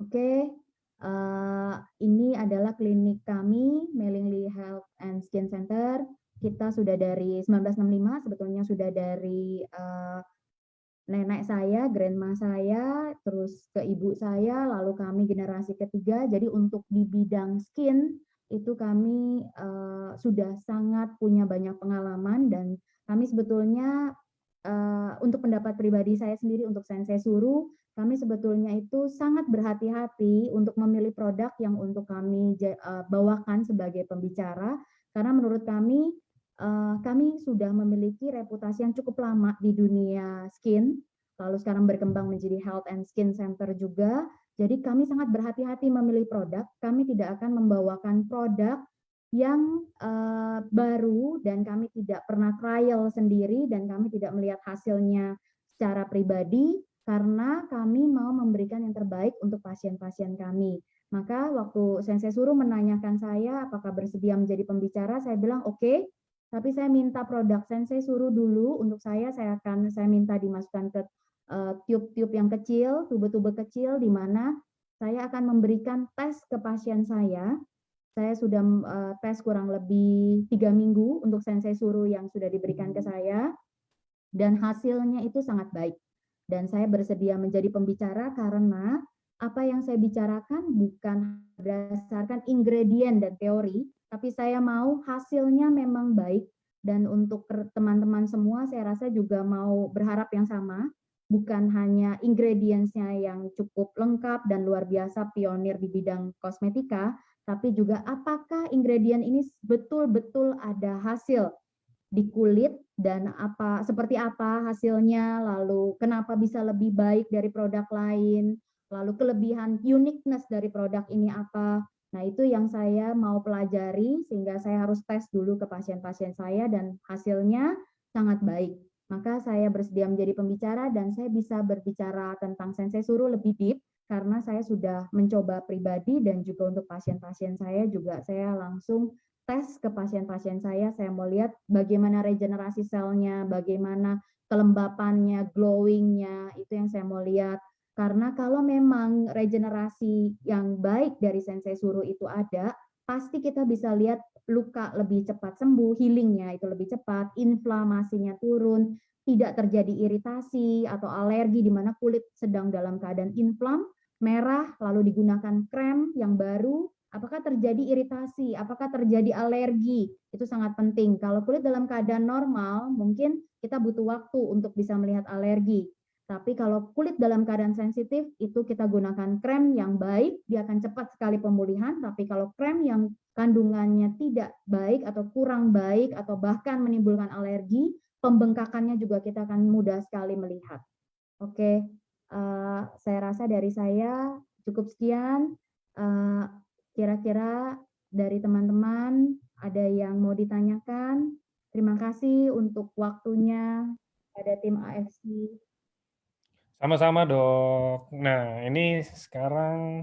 Oke. Ini adalah klinik kami, Mei-Ling Lee Health and Skin Center. Kita sudah dari 1965, sebetulnya sudah dari nenek saya, grandma saya, terus ke ibu saya, lalu kami generasi ketiga. Jadi untuk di bidang skin, itu kami sudah sangat punya banyak pengalaman, dan kami sebetulnya untuk pendapat pribadi saya sendiri, untuk Sensei Suru, kami sebetulnya itu sangat berhati-hati untuk memilih produk yang untuk kami bawakan sebagai pembicara, karena menurut kami sudah memiliki reputasi yang cukup lama di dunia skin, lalu sekarang berkembang menjadi Health and Skin Center juga. Jadi kami sangat berhati-hati memilih produk, kami tidak akan membawakan produk yang baru dan kami tidak pernah trial sendiri dan kami tidak melihat hasilnya secara pribadi, karena kami mau memberikan yang terbaik untuk pasien-pasien kami. Maka waktu Sensei Suru menanyakan saya apakah bersedia menjadi pembicara, saya bilang oke, tapi saya minta produk Sensei Suru dulu untuk saya minta dimasukkan ke tube-tube yang kecil, tube-tube kecil, di mana saya akan memberikan tes ke pasien saya. Saya sudah tes kurang lebih 3 minggu untuk Sensei Suru yang sudah diberikan ke saya. dan hasilnya itu sangat baik. Dan saya bersedia menjadi pembicara karena apa yang saya bicarakan bukan berdasarkan ingredient dan teori, tapi saya mau hasilnya memang baik. Dan untuk teman-teman semua, saya rasa juga mau berharap yang sama, bukan hanya ingredients-nya yang cukup lengkap dan luar biasa pionir di bidang kosmetika, tapi juga apakah ingredient ini betul-betul ada hasil di kulit dan seperti apa hasilnya, lalu kenapa bisa lebih baik dari produk lain, lalu kelebihan uniqueness dari produk ini apa. Nah, itu yang saya mau pelajari sehingga saya harus tes dulu ke pasien-pasien saya dan hasilnya sangat baik. Maka saya bersedia menjadi pembicara dan saya bisa berbicara tentang Sensei Suru lebih deep karena saya sudah mencoba pribadi dan juga untuk pasien-pasien saya juga saya langsung tes ke pasien-pasien saya mau lihat bagaimana regenerasi selnya, bagaimana kelembapannya, glowingnya, itu yang saya mau lihat. Karena kalau memang regenerasi yang baik dari Sensei Suru itu ada, pasti kita bisa lihat luka lebih cepat sembuh, healingnya itu lebih cepat, inflamasinya turun, tidak terjadi iritasi atau alergi di mana kulit sedang dalam keadaan inflam, merah, lalu digunakan krem yang baru, apakah terjadi iritasi, apakah terjadi alergi, itu sangat penting. Kalau kulit dalam keadaan normal, mungkin kita butuh waktu untuk bisa melihat alergi. Tapi kalau kulit dalam keadaan sensitif, itu kita gunakan krem yang baik, dia akan cepat sekali pemulihan. Tapi kalau krem yang kandungannya tidak baik atau kurang baik atau bahkan menimbulkan alergi, pembengkakannya juga kita akan mudah sekali melihat. Oke, saya rasa dari saya cukup sekian. Kira-kira dari teman-teman ada yang mau ditanyakan? Terima kasih untuk waktunya pada tim AFC. Sama-sama dok. Nah ini sekarang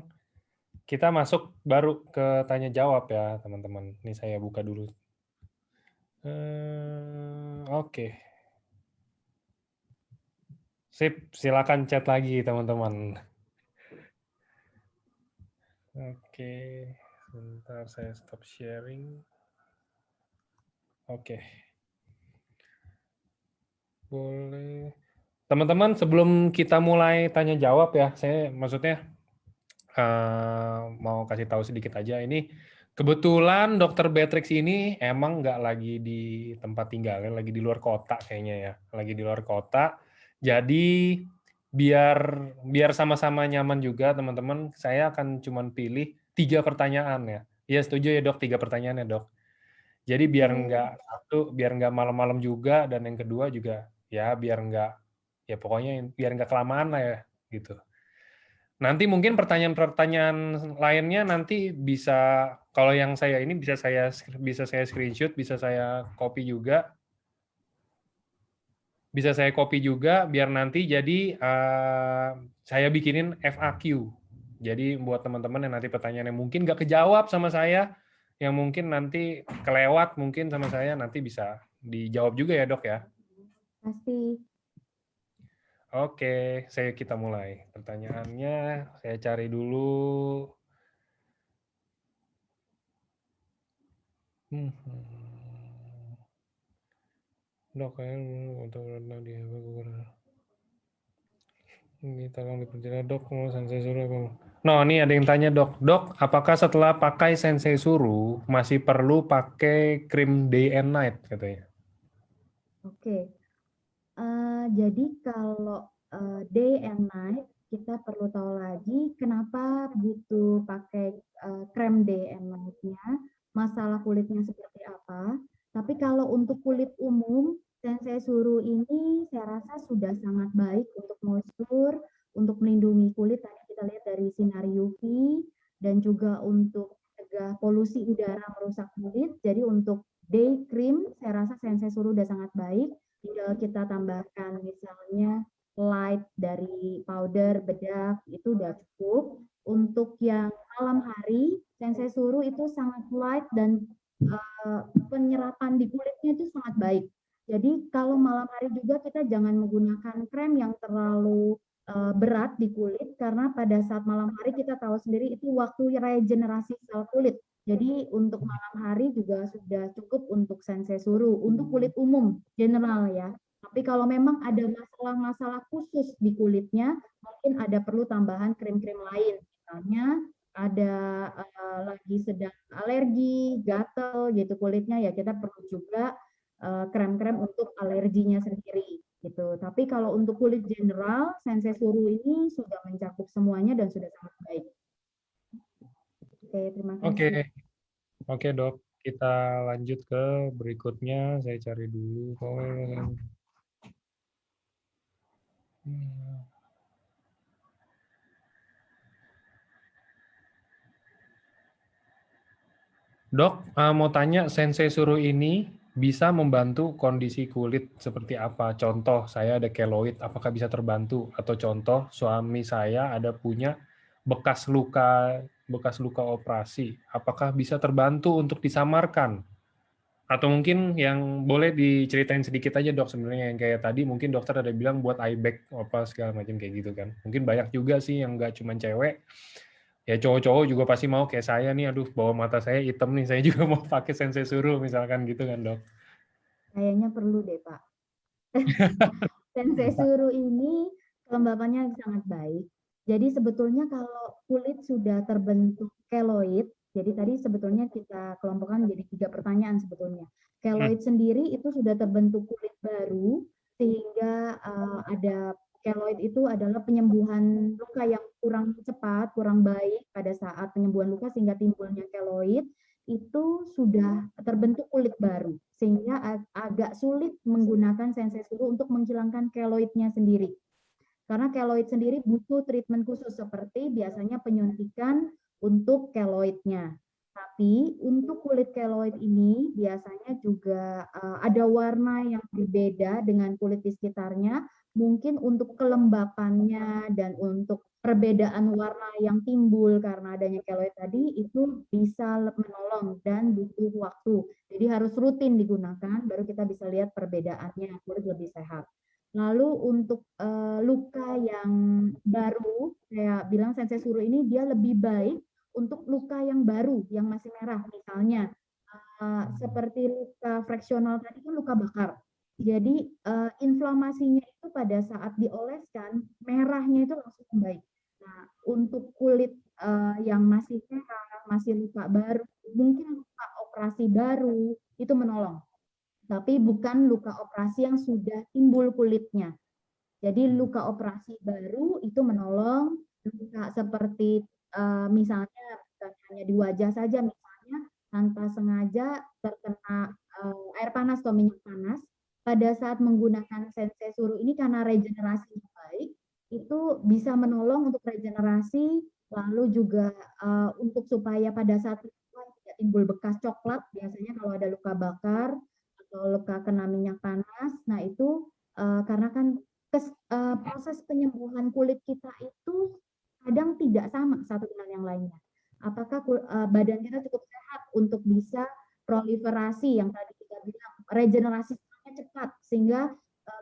kita masuk baru ke tanya jawab ya teman-teman. Ini saya buka dulu. Oke. Sip, silakan chat lagi teman-teman. Oke, sebentar saya stop sharing. Oke. Boleh. Teman-teman, sebelum kita mulai tanya jawab ya, saya maksudnya mau kasih tahu sedikit aja. Ini kebetulan Dokter Beatrix ini emang nggak lagi di tempat tinggalnya, lagi di luar kota kayaknya ya, lagi di luar kota. Jadi biar sama-sama nyaman juga teman-teman, saya akan cuman pilih 3 pertanyaan ya. Iya setuju ya dok, 3 pertanyaan ya dok. Jadi biar nggak malam-malam juga, dan yang kedua juga ya pokoknya biar nggak kelamaan lah ya gitu. Nanti mungkin pertanyaan-pertanyaan lainnya nanti bisa, kalau yang saya ini bisa saya screenshot, bisa saya copy juga. Bisa saya copy juga biar nanti jadi saya bikinin FAQ. Jadi buat teman-teman yang nanti pertanyaannya mungkin nggak kejawab sama saya, yang mungkin nanti kelewat mungkin sama saya, nanti bisa dijawab juga ya dok ya. Pasti. Oke, kita mulai. Pertanyaannya saya cari dulu. Dok, untuk ini tolong diperjelas dok, mau Sensei Suru apa? No, ini ada yang tanya dok, apakah setelah pakai Sensei Suru masih perlu pakai krim day and night katanya? Oke, jadi kalau day and night kita perlu tahu lagi kenapa butuh pakai krem day and night-nya, masalah kulitnya seperti apa. Tapi kalau untuk kulit umum, Sensei Suru ini saya rasa sudah sangat baik untuk moisture, untuk melindungi kulit. Tadi kita lihat dari sinar UV dan juga untuk mencegah polusi udara merusak kulit. Jadi untuk day cream saya rasa Sensei Suru sudah sangat baik. Tinggal kita tambahkan misalnya light dari powder bedak itu udah cukup. Untuk yang malam hari Sensei Suru itu sangat light dan penyerapan di kulitnya itu sangat baik. Jadi kalau malam hari juga kita jangan menggunakan krem yang terlalu berat di kulit karena pada saat malam hari kita tahu sendiri itu waktu regenerasi sel kulit. Jadi untuk malam hari juga sudah cukup untuk Sensei Suru untuk kulit umum general ya. Tapi kalau memang ada masalah-masalah khusus di kulitnya, mungkin ada perlu tambahan krim-krim lain. Misalnya ada lagi sedang alergi, gatal gitu kulitnya, ya kita perlu juga krem-krem untuk alerginya sendiri gitu. Tapi kalau untuk kulit general, Sensei Suru ini sudah mencakup semuanya dan sudah sangat baik. Oke, terima Oke, kasih. oke dok. Kita lanjut ke berikutnya. Saya cari dulu. Dok, mau tanya Sensei Suru ini bisa membantu kondisi kulit seperti apa? Contoh, saya ada keloid, apakah bisa terbantu? Atau contoh, suami saya ada punya bekas luka operasi, apakah bisa terbantu untuk disamarkan? Atau mungkin yang boleh diceritain sedikit aja dok, sebenarnya yang kayak tadi mungkin dokter ada bilang buat eye bag apa segala macam kayak gitu kan. Mungkin banyak juga sih yang nggak cuma cewek, ya cowok-cowok juga pasti mau kayak saya nih, aduh bawah mata saya hitam nih, saya juga mau pakai Sensei Suru misalkan gitu kan dok. Kayaknya perlu deh Pak. Sensei Suru ini kelembapannya sangat baik. Jadi sebetulnya kalau kulit sudah terbentuk keloid, jadi tadi sebetulnya kita kelompokkan menjadi 3 pertanyaan sebetulnya. Keloid sendiri itu sudah terbentuk kulit baru, sehingga ada keloid itu adalah penyembuhan luka yang kurang cepat, kurang baik pada saat penyembuhan luka sehingga timbulnya keloid itu sudah terbentuk kulit baru sehingga agak sulit menggunakan Sensei Suru untuk menghilangkan keloidnya sendiri. Karena keloid sendiri butuh treatment khusus seperti biasanya penyuntikan untuk keloidnya. Tapi untuk kulit keloid ini biasanya juga ada warna yang berbeda dengan kulit di sekitarnya. Mungkin untuk kelembapannya dan untuk perbedaan warna yang timbul karena adanya keloid tadi itu bisa menolong dan butuh waktu. Jadi harus rutin digunakan baru kita bisa lihat perbedaannya, kulit lebih sehat. Lalu untuk luka yang baru, saya bilang Sensei Suru ini dia lebih baik untuk luka yang baru, yang masih merah. Misalnya seperti luka fraksional tadi kan luka bakar. Jadi inflamasinya itu pada saat dioleskan, merahnya itu langsung membaik. Nah, untuk kulit yang masih merah, masih luka baru, mungkin luka operasi baru, itu menolong. Tapi bukan luka operasi yang sudah timbul kulitnya. Jadi luka operasi baru itu menolong, luka seperti misalnya bukan hanya di wajah saja, misalnya tanpa sengaja terkena air panas atau minyak panas, pada saat menggunakan Sensei Suru ini karena regenerasinya baik, itu bisa menolong untuk regenerasi, lalu juga untuk supaya pada saat tidak timbul bekas coklat, biasanya kalau ada luka bakar atau luka kena minyak panas, nah itu karena kan proses penyembuhan kulit kita itu kadang tidak sama satu dengan yang lainnya. Apakah badan kita cukup sehat untuk bisa proliferasi yang tadi kita bilang regenerasi cepat sehingga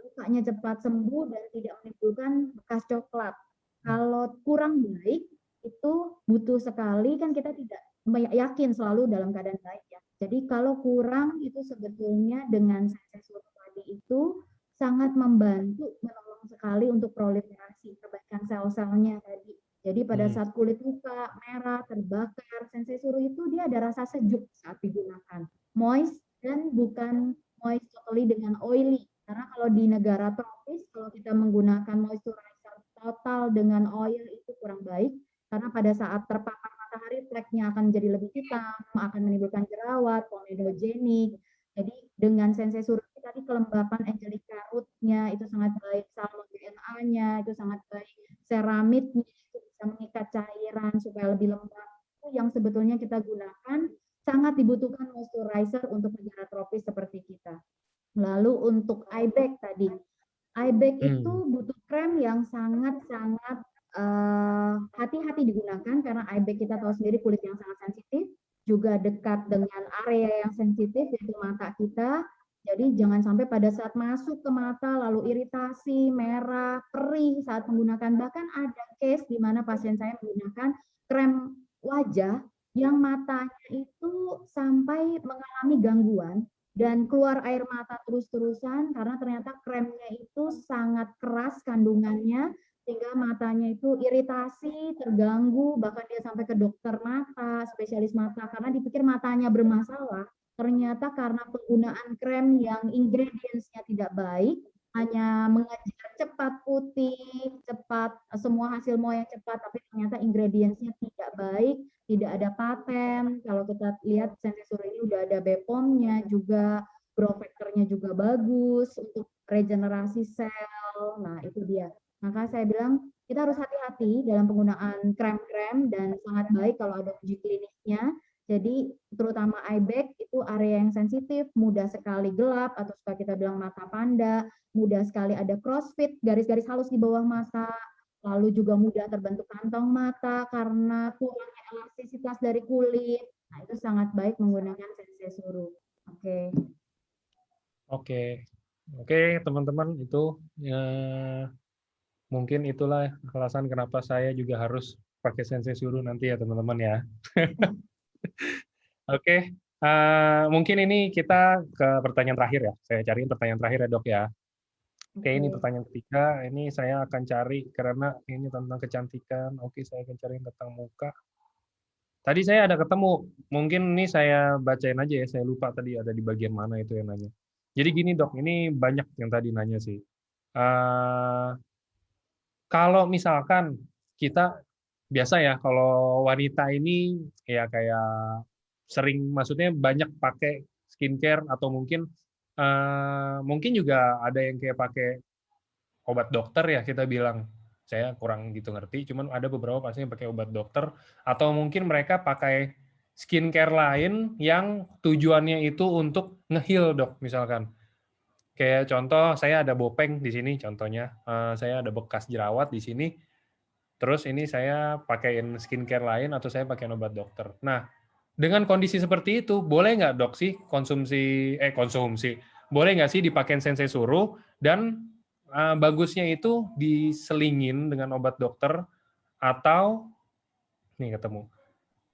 lukanya cepat sembuh dan tidak menimbulkan bekas coklat. Kalau kurang baik itu butuh sekali kan kita tidak yakin selalu dalam keadaan baik ya. Jadi kalau kurang itu sebetulnya dengan Sensei Suru tadi itu sangat membantu menolong sekali untuk proliferasi perbaikan sel-selnya tadi. Jadi pada saat kulit luka, merah, terbakar, Sensei Suru itu dia ada rasa sejuk saat digunakan. Moist dan bukan moist totally dengan oily. Karena kalau di negara tropis, kalau kita menggunakan moisturizer total dengan oil itu kurang baik. Karena pada saat terpapar matahari, fleknya akan jadi lebih hitam, akan menimbulkan jerawat, komedogenik. Jadi dengan Sensei Suru tadi kelembapan Angelica root-nya itu sangat baik, salmon DNA-nya itu sangat baik, ceramidnya itu bisa mengikat cairan supaya lebih lembab. Itu yang sebetulnya kita gunakan sangat dibutuhkan moisturizer untuk negara tropis seperti kita. Lalu untuk eye bag tadi, eye bag itu butuh krem yang sangat-sangat hati-hati digunakan karena eye bag kita tahu sendiri kulit yang sangat sensitif, juga dekat dengan area yang sensitif yaitu mata kita. Jadi jangan sampai pada saat masuk ke mata lalu iritasi, merah, perih saat menggunakan. Bahkan ada case di mana pasien saya menggunakan krem wajah yang matanya itu sampai mengalami gangguan dan keluar air mata terus-terusan karena ternyata kremnya itu sangat keras kandungannya sehingga matanya itu iritasi, terganggu, bahkan dia sampai ke dokter mata, spesialis mata karena dipikir matanya bermasalah. Ternyata karena penggunaan krem yang ingredients-nya tidak baik, hanya mengejar cepat putih, cepat semua hasil mau yang cepat, tapi ternyata ingredients-nya tidak baik, tidak ada paten. Kalau kita lihat Sensesur ini udah ada BPOM-nya juga, growth factor-nya juga bagus untuk regenerasi sel. Nah, itu dia. Maka saya bilang kita harus hati-hati dalam penggunaan krem-krem dan sangat baik kalau ada uji kliniknya. Jadi terutama eye bag itu area yang sensitif, mudah sekali gelap atau suka kita bilang mata panda, mudah sekali ada crossfit, garis-garis halus di bawah mata, lalu juga mudah terbentuk kantong mata karena kurangnya elastisitas dari kulit. Nah, itu sangat baik menggunakan Sensesuru. Oke. Oke, oke teman-teman itu mungkin itulah alasan kenapa saya juga harus pakai Sensesuru nanti ya teman-teman ya. Oke, mungkin ini kita ke pertanyaan terakhir ya. Saya cariin pertanyaan terakhir ya dok ya. Oke, ini pertanyaan ketiga. Ini saya akan cari karena ini tentang kecantikan. Oke, saya akan cari tentang muka. Tadi saya ada ketemu, mungkin ini saya bacain aja ya, saya lupa tadi ada di bagian mana itu yang nanya. Jadi gini dok, ini banyak yang tadi nanya sih. Kalau misalkan kita biasa ya, kalau wanita ini ya kayak sering, maksudnya banyak pakai skincare atau mungkin juga ada yang kayak pakai obat dokter ya kita bilang. Saya kurang gitu ngerti, cuman ada beberapa pasti yang pakai obat dokter atau mungkin mereka pakai skincare lain yang tujuannya itu untuk nge-heal dok misalkan. Kayak contoh saya ada bopeng di sini contohnya, saya ada bekas jerawat di sini. Terus ini saya pakaiin skincare lain atau saya pakai obat dokter. Nah, dengan kondisi seperti itu, boleh nggak dok sih konsumsi, boleh nggak sih dipakai Sensesuru dan bagusnya itu diselingin dengan obat dokter atau nih ketemu.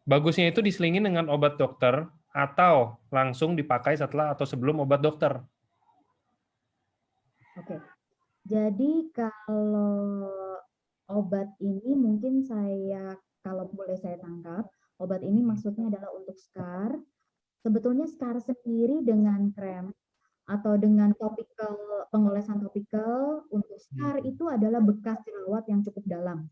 Bagusnya itu diselingin dengan obat dokter atau langsung dipakai setelah atau sebelum obat dokter. Oke. Jadi kalau obat ini mungkin kalau boleh saya tangkap, obat ini maksudnya adalah untuk scar. Sebetulnya scar sendiri dengan krem atau dengan topikal, pengolesan topikal untuk scar itu adalah bekas jerawat yang cukup dalam.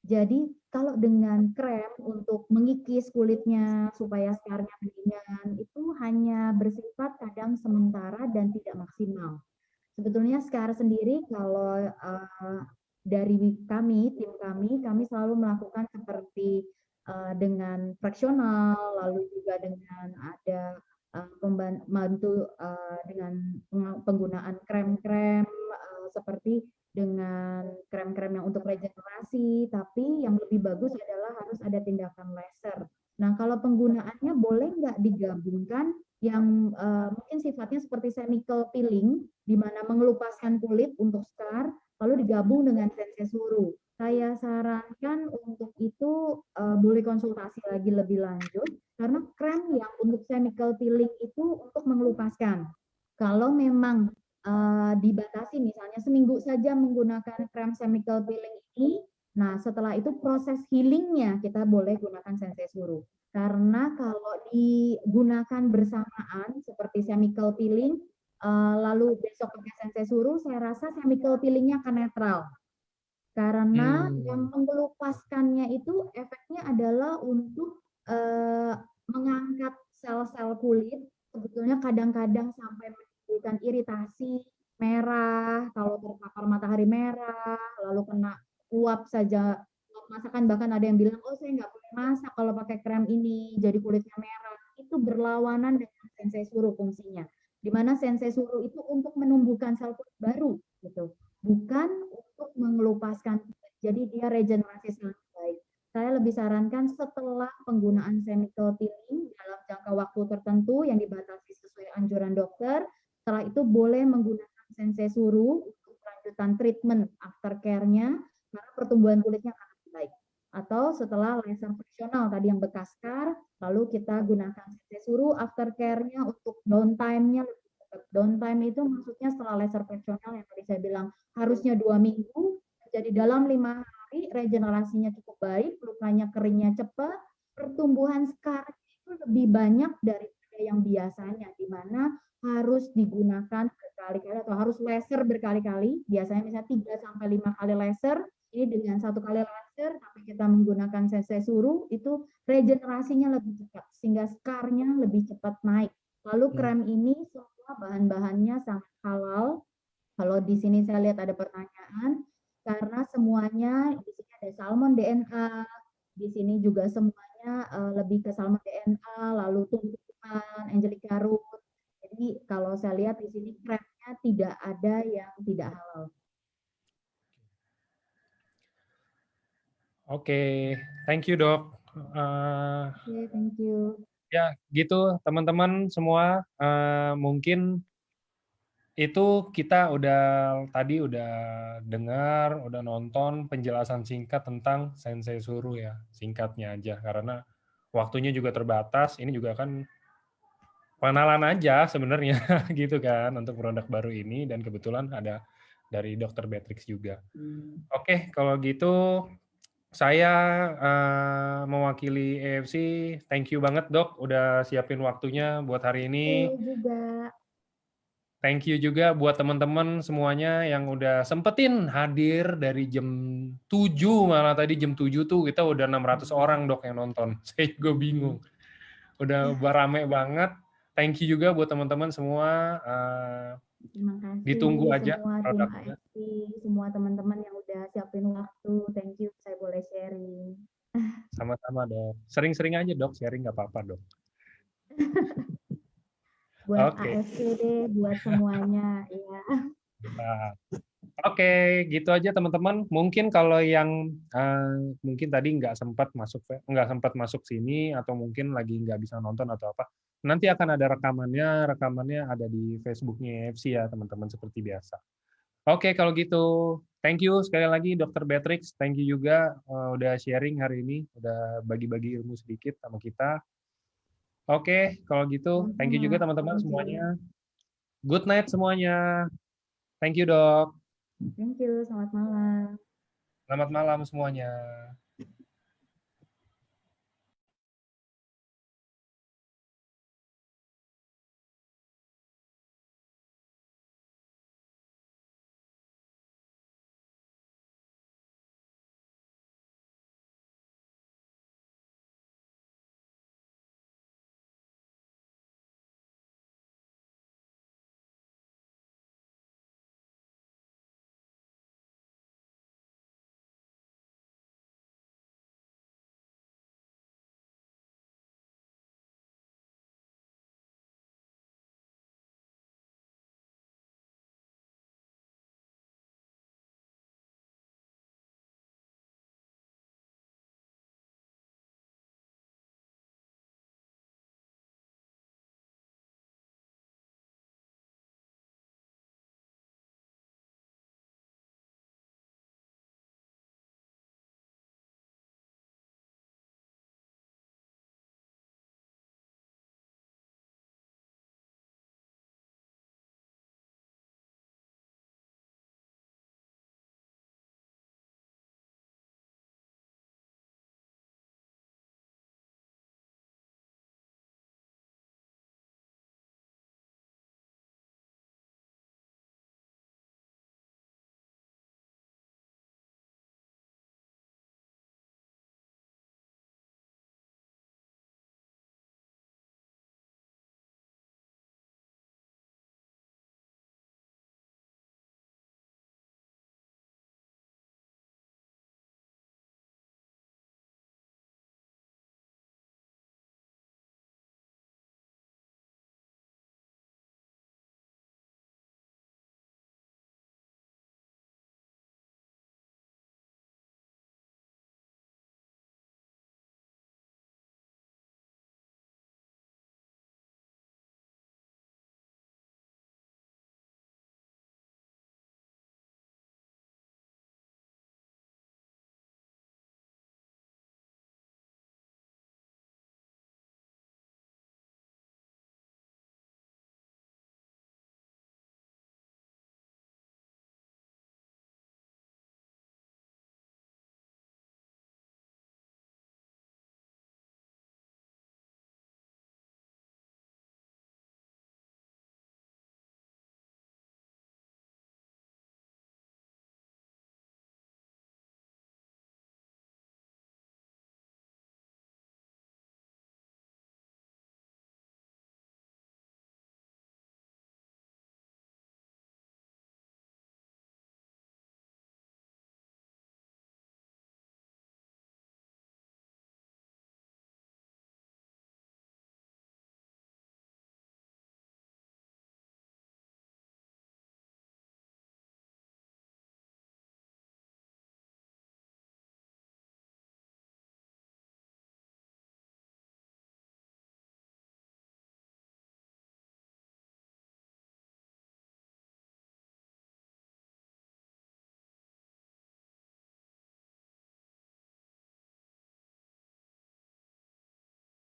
Jadi kalau dengan krem untuk mengikis kulitnya supaya scarnya mendingan itu hanya bersifat kadang sementara dan tidak maksimal. Sebetulnya scar sendiri kalau dari tim kami selalu melakukan seperti dengan fraksional, lalu juga dengan ada membantu dengan penggunaan krem-krem seperti dengan krem-krem yang untuk regenerasi, tapi yang lebih bagus adalah harus ada tindakan laser. Nah, kalau penggunaannya boleh nggak digabungkan yang mungkin sifatnya seperti chemical peeling, di mana mengelupaskan kulit untuk scar, lalu digabung dengan Sensesuru. Saya sarankan untuk itu boleh konsultasi lagi lebih lanjut, karena krem yang untuk chemical peeling itu untuk mengelupaskan. Kalau memang dibatasi misalnya seminggu saja menggunakan krem chemical peeling ini, nah setelah itu proses healingnya kita boleh gunakan Sensesuru. Karena kalau digunakan bersamaan seperti chemical peeling, lalu besok pakai Sensesuru, saya rasa chemical peelingnya akan netral. Karena yang mengelupaskannya itu efeknya adalah untuk mengangkat sel-sel kulit, sebetulnya kadang-kadang sampai menimbulkan iritasi, merah, kalau terpapar matahari merah, lalu kena uap saja, uap masakan, bahkan ada yang bilang, oh saya nggak boleh masak kalau pakai krem ini, jadi kulitnya merah. Itu berlawanan dengan Sensesuru fungsinya. Di mana Sensesuru itu untuk menumbuhkan sel kulit baru, gitu. Bukan untuk mengelupaskan kulit. Jadi dia regenerasi sel baik. Saya lebih sarankan setelah penggunaan chemical peeling dalam jangka waktu tertentu yang dibatasi sesuai anjuran dokter, setelah itu boleh menggunakan Sensesuru untuk kelanjutan treatment aftercare-nya karena pertumbuhan kulitnya akan lebih baik. Atau setelah laser friksional tadi yang bekas scar, lalu kita gunakan CC Suru aftercare-nya untuk downtime-nya lebih cepat. Downtime itu maksudnya setelah laser friksional yang tadi saya bilang harusnya 2 minggu, jadi dalam 5 hari regenerasinya cukup baik, lukanya keringnya cepat, pertumbuhan scar itu lebih banyak daripada yang biasanya, di mana harus digunakan berkali-kali atau harus laser berkali-kali, biasanya misalnya 3 sampai 5 kali laser, ini dengan 1 kali laser tapi kita menggunakan CC Suru itu regenerasinya lebih cepat sehingga scarnya lebih cepat naik. Lalu krem ini semua bahan-bahannya sangat halal. Kalau di sini saya lihat ada pertanyaan karena semuanya di sini ada salmon DNA, di sini juga semuanya lebih ke salmon DNA, lalu tumbuhan, angelica root. Jadi kalau saya lihat di sini kremnya tidak ada yang tidak halal. Oke, thank you dok. Oke, thank you. Ya gitu teman-teman semua, mungkin itu kita tadi udah dengar, udah nonton penjelasan singkat tentang Sensei Suru ya, singkatnya aja karena waktunya juga terbatas. Ini juga kan pengenalan aja sebenarnya gitu kan untuk produk baru ini dan kebetulan ada dari Dr. Beatrix juga. Oke, kalau gitu saya mewakili EFC, thank you banget dok udah siapin waktunya buat hari ini. juga. Thank you juga buat teman-teman semuanya yang udah sempetin hadir dari jam 7, malah tadi jam 7 tuh kita udah 600 orang dok yang nonton. Saya juga bingung. Udah rame banget. Thank you juga buat teman-teman semua. Terima kasih Ditunggu aja semua tim produknya. AFC, semua teman-teman yang udah siapin waktu. Thank you, saya boleh sharing. Sama-sama dok. Sering-sering aja dok, sharing nggak apa-apa dok. Buat Oke. AFC deh, buat semuanya. Ya. Nah, Oke, gitu aja teman-teman. Mungkin kalau yang mungkin tadi nggak sempat masuk sini atau mungkin lagi nggak bisa nonton atau apa, nanti akan ada rekamannya ada di Facebooknya EFC ya teman-teman seperti biasa. Oke, kalau gitu, thank you sekali lagi Dr. Beatrix, thank you juga udah sharing hari ini, udah bagi-bagi ilmu sedikit sama kita. Oke, kalau gitu, thank you juga teman-teman semuanya. Good night semuanya. Thank you dok. Thank you, selamat malam. Selamat malam semuanya.